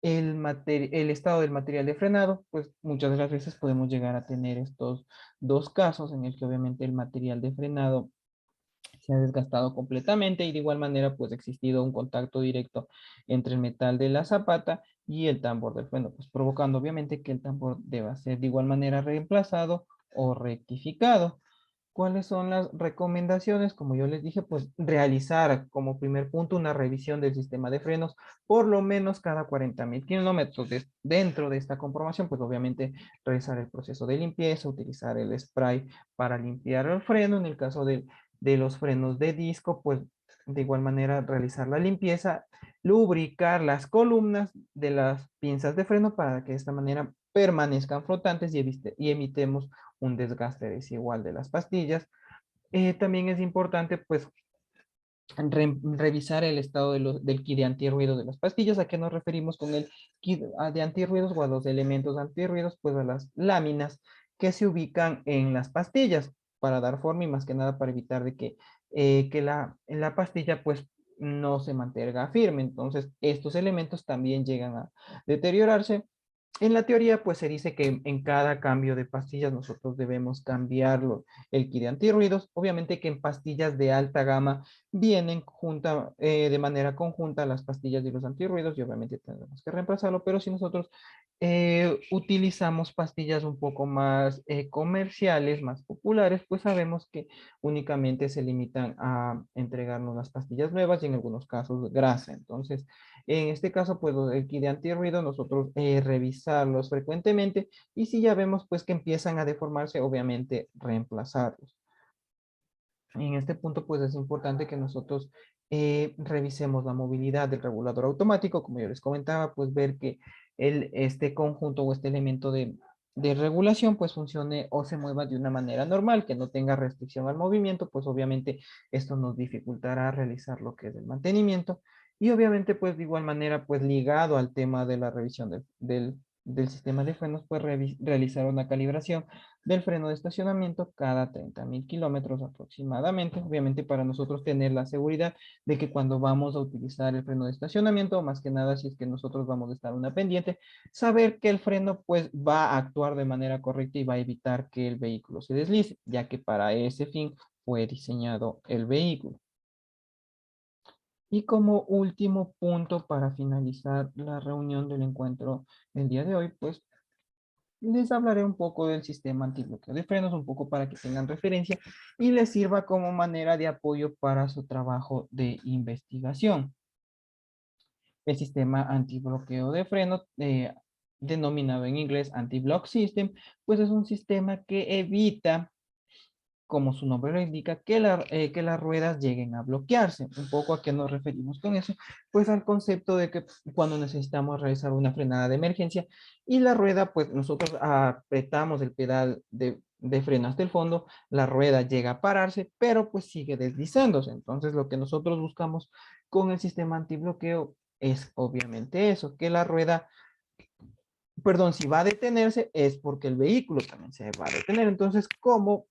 el estado del material de frenado, pues muchas de las veces podemos llegar a tener estos dos casos en el que obviamente el material de frenado se ha desgastado completamente y de igual manera pues ha existido un contacto directo entre el metal de la zapata y el tambor del freno, pues provocando obviamente que el tambor deba ser de igual manera reemplazado o rectificado. ¿Cuáles son las recomendaciones? Como yo les dije, pues realizar como primer punto una revisión del sistema de frenos por lo menos cada 40.000 kilómetros. Dentro de esta comprobación, pues obviamente realizar el proceso de limpieza, utilizar el spray para limpiar el freno. En el caso de los frenos de disco, pues de igual manera realizar la limpieza, lubricar las columnas de las pinzas de freno para que de esta manera permanezcan flotantes y evitemos un desgaste desigual de las pastillas. También es importante, pues, revisar el estado del kit de antirruido de las pastillas. ¿A qué nos referimos con el kit de antirruidos o a los elementos antirruidos? Pues a las láminas que se ubican en las pastillas para dar forma y más que nada para evitar de que la pastilla pues no se mantenga firme. Entonces, estos elementos también llegan a deteriorarse. En la teoría, pues se dice que en cada cambio de pastillas nosotros debemos cambiarlo, el kit de antirruidos. Obviamente que en pastillas de alta gama vienen de manera conjunta las pastillas y los antirruidos y obviamente tenemos que reemplazarlo, pero si nosotros utilizamos pastillas un poco más comerciales, más populares, pues sabemos que únicamente se limitan a entregarnos las pastillas nuevas y en algunos casos grasa. Entonces, en este caso, pues el kit de antirruido, nosotros revisarlos frecuentemente y si ya vemos pues que empiezan a deformarse, obviamente reemplazarlos. En este punto, pues es importante que nosotros revisemos la movilidad del regulador automático, como yo les comentaba, pues ver que este conjunto o este elemento de regulación pues funcione o se mueva de una manera normal, que no tenga restricción al movimiento, pues obviamente esto nos dificultará realizar lo que es el mantenimiento y obviamente pues de igual manera pues ligado al tema de la revisión del sistema de frenos, pues realizar una calibración del freno de estacionamiento cada 30.000 kilómetros aproximadamente, obviamente para nosotros tener la seguridad de que cuando vamos a utilizar el freno de estacionamiento, más que nada si es que nosotros vamos a estar en una pendiente, saber que el freno pues va a actuar de manera correcta y va a evitar que el vehículo se deslice, ya que para ese fin fue diseñado el vehículo. Y como último punto para finalizar la reunión del encuentro del día de hoy, pues les hablaré un poco del sistema antibloqueo de frenos, un poco para que tengan referencia y les sirva como manera de apoyo para su trabajo de investigación. El sistema antibloqueo de frenos, denominado en inglés anti-block system, pues es un sistema que evita, como su nombre lo indica, que las ruedas lleguen a bloquearse. Un poco a qué nos referimos con eso, pues al concepto de que cuando necesitamos realizar una frenada de emergencia y la rueda, pues nosotros apretamos el pedal de freno hasta el fondo, la rueda llega a pararse, pero pues sigue deslizándose. Entonces lo que nosotros buscamos con el sistema antibloqueo es obviamente eso, que la rueda, perdón, si va a detenerse es porque el vehículo también se va a detener. Entonces, ¿cómo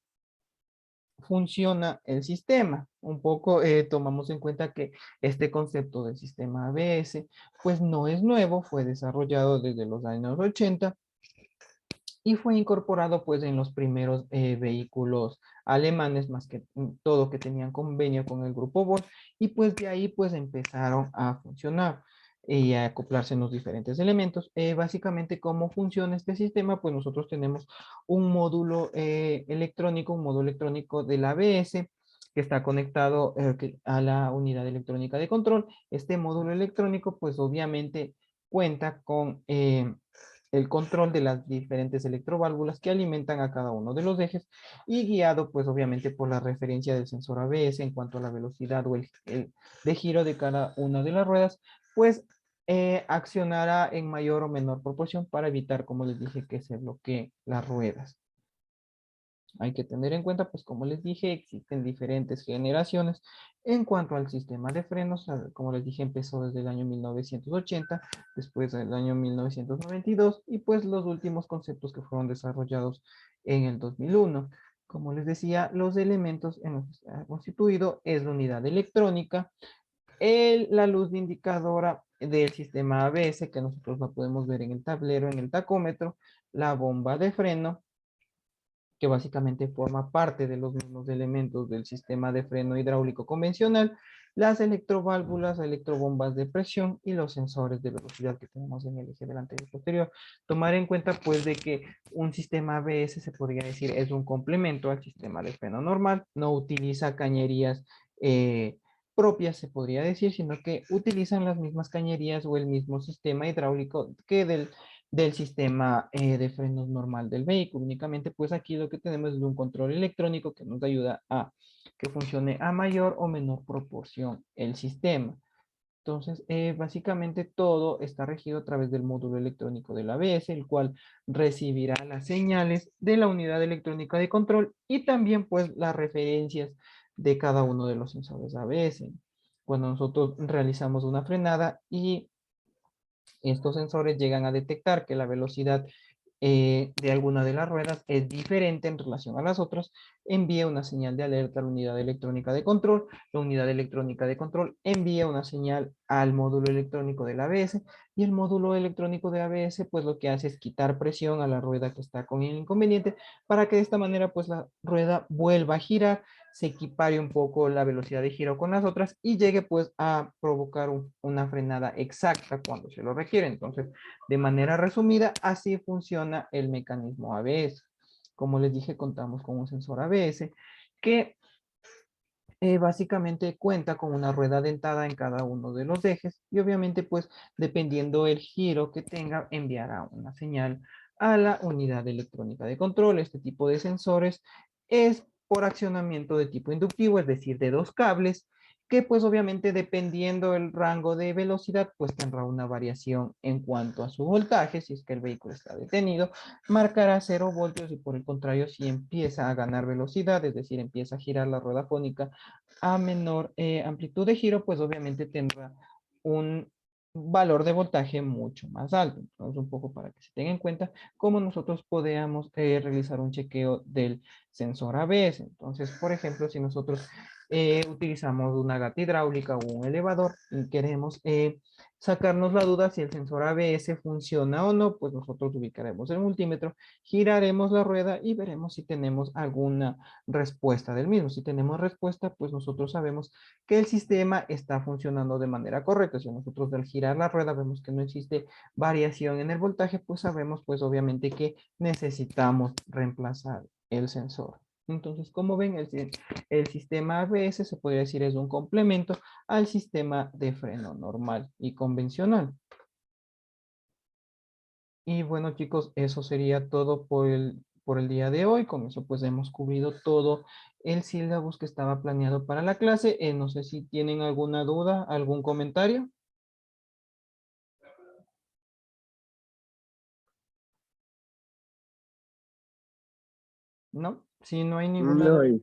funciona el sistema? Un poco tomamos en cuenta que este concepto del sistema ABS pues no es nuevo, fue desarrollado desde los años 80 y fue incorporado pues en los primeros vehículos alemanes, más que todo que tenían convenio con el grupo Bosch y pues de ahí pues empezaron a funcionar y a acoplarse en los diferentes elementos. Básicamente, ¿cómo funciona este sistema? Pues nosotros tenemos un módulo electrónico, un módulo electrónico del ABS que está conectado a la unidad electrónica de control. Este módulo electrónico pues obviamente cuenta con el control de las diferentes electroválvulas que alimentan a cada uno de los ejes y guiado pues obviamente por la referencia del sensor ABS en cuanto a la velocidad o el de giro de cada una de las ruedas, pues accionará en mayor o menor proporción para evitar, como les dije, que se bloqueen las ruedas. Hay que tener en cuenta, pues como les dije, existen diferentes generaciones en cuanto al sistema de frenos. Como les dije, empezó desde el año 1980, después del año 1992 y pues los últimos conceptos que fueron desarrollados en el 2001. Como les decía, los elementos en los que está constituido es la unidad electrónica, la luz de indicadora del sistema ABS, que nosotros la podemos ver en el tablero, en el tacómetro, la bomba de freno, que básicamente forma parte de los mismos elementos del sistema de freno hidráulico convencional, las electroválvulas, electrobombas de presión y los sensores de velocidad que tenemos en el eje delantero y posterior. Tomar en cuenta pues de que un sistema ABS se podría decir es un complemento al sistema de freno normal, no utiliza cañerías propias se podría decir, sino que utilizan las mismas cañerías o el mismo sistema hidráulico que del sistema de frenos normal del vehículo. Únicamente, pues aquí lo que tenemos es un control electrónico que nos ayuda a que funcione a mayor o menor proporción el sistema. Entonces, básicamente todo está regido a través del módulo electrónico del ABS, el cual recibirá las señales de la unidad electrónica de control y también pues las referencias de cada uno de los sensores ABS. Cuando nosotros realizamos una frenada y estos sensores llegan a detectar que la velocidad de alguna de las ruedas es diferente en relación a las otras, envía una señal de alerta a la unidad electrónica de control, la unidad electrónica de control envía una señal al módulo electrónico del ABS y el módulo electrónico de ABS pues lo que hace es quitar presión a la rueda que está con el inconveniente para que de esta manera pues la rueda vuelva a girar, se equipare un poco la velocidad de giro con las otras y llegue pues a provocar una frenada exacta cuando se lo requiere. Entonces, de manera resumida, así funciona el mecanismo ABS. Como les dije, contamos con un sensor ABS que básicamente cuenta con una rueda dentada en cada uno de los ejes y obviamente pues dependiendo el giro que tenga enviará una señal a la unidad electrónica de control. Este tipo de sensores es por accionamiento de tipo inductivo, es decir, de dos cables que pues obviamente dependiendo el rango de velocidad pues tendrá una variación en cuanto a su voltaje. Si es que el vehículo está detenido marcará 0 voltios y por el contrario si empieza a ganar velocidad, es decir, empieza a girar la rueda fónica a menor amplitud de giro, pues obviamente tendrá un valor de voltaje mucho más alto. Entonces, un poco para que se tenga en cuenta cómo nosotros podemos realizar un chequeo del sensor ABS. Entonces, por ejemplo, si nosotros utilizamos una gata hidráulica o un elevador y queremos sacarnos la duda si el sensor ABS funciona o no, pues nosotros ubicaremos el multímetro, giraremos la rueda y veremos si tenemos alguna respuesta del mismo. Si tenemos respuesta, pues nosotros sabemos que el sistema está funcionando de manera correcta. Si nosotros al girar la rueda vemos que no existe variación en el voltaje, pues sabemos pues obviamente que necesitamos reemplazar el sensor. Entonces, como ven, el sistema ABS se podría decir es un complemento al sistema de freno normal y convencional. Y bueno, chicos, eso sería todo por el día de hoy. Con eso pues hemos cubrido todo el sílabus que estaba planeado para la clase. No sé si tienen alguna duda, algún comentario. ¿No? Si no hay ninguna No, duda.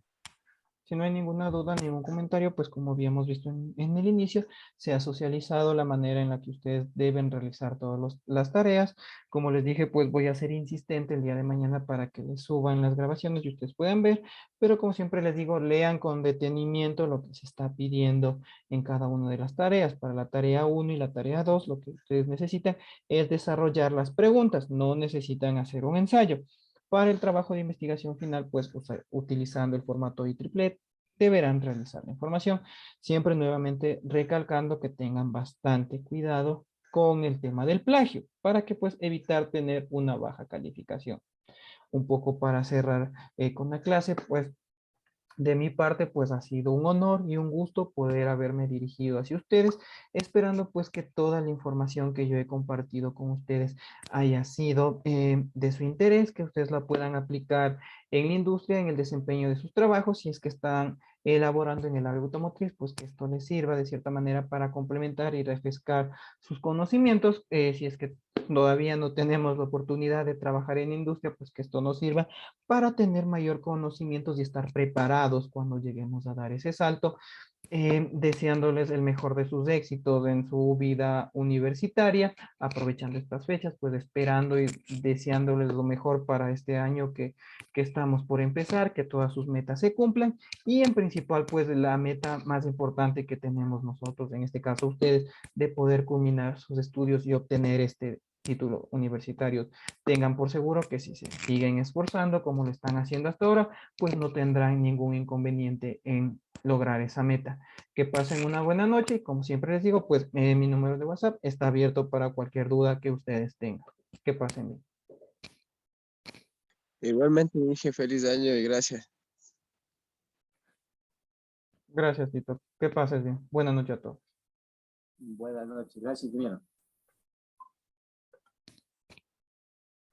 Si no hay ninguna duda, ningún comentario, pues como habíamos visto en el inicio, se ha socializado la manera en la que ustedes deben realizar todas las tareas. Como les dije, pues voy a ser insistente el día de mañana para que les suban las grabaciones y ustedes puedan ver, pero como siempre les digo, lean con detenimiento lo que se está pidiendo en cada una de las tareas. Para la tarea 1 y la tarea 2, lo que ustedes necesitan es desarrollar las preguntas, no necesitan hacer un ensayo. Para el trabajo de investigación final, pues utilizando el formato IEEE, deberán realizar la información. Siempre nuevamente recalcando que tengan bastante cuidado con el tema del plagio, para que pues evitar tener una baja calificación. Un poco para cerrar con la clase, pues De mi parte, pues ha sido un honor y un gusto poder haberme dirigido hacia ustedes, esperando pues que toda la información que yo he compartido con ustedes haya sido de su interés, que ustedes la puedan aplicar en la industria, en el desempeño de sus trabajos, si es que están elaborando en el área automotriz, pues que esto les sirva de cierta manera para complementar y refrescar sus conocimientos. Si es que todavía no tenemos la oportunidad de trabajar en industria, pues que esto nos sirva para tener mayor conocimientos y estar preparados cuando lleguemos a dar ese salto, deseándoles el mejor de sus éxitos en su vida universitaria, aprovechando estas fechas, pues esperando y deseándoles lo mejor para este año que estamos por empezar, que todas sus metas se cumplan y en principal, pues la meta más importante que tenemos nosotros, en este caso ustedes, de poder culminar sus estudios y obtener este título universitario. Tengan por seguro que si se siguen esforzando como lo están haciendo hasta ahora, pues no tendrán ningún inconveniente en lograr esa meta. Que pasen una buena noche y como siempre les digo, pues mi número de WhatsApp está abierto para cualquier duda que ustedes tengan. Que pasen bien. Igualmente dije feliz año y gracias. Gracias, Tito. Que pases bien. Buenas noches a todos. Buenas noches, gracias, primero.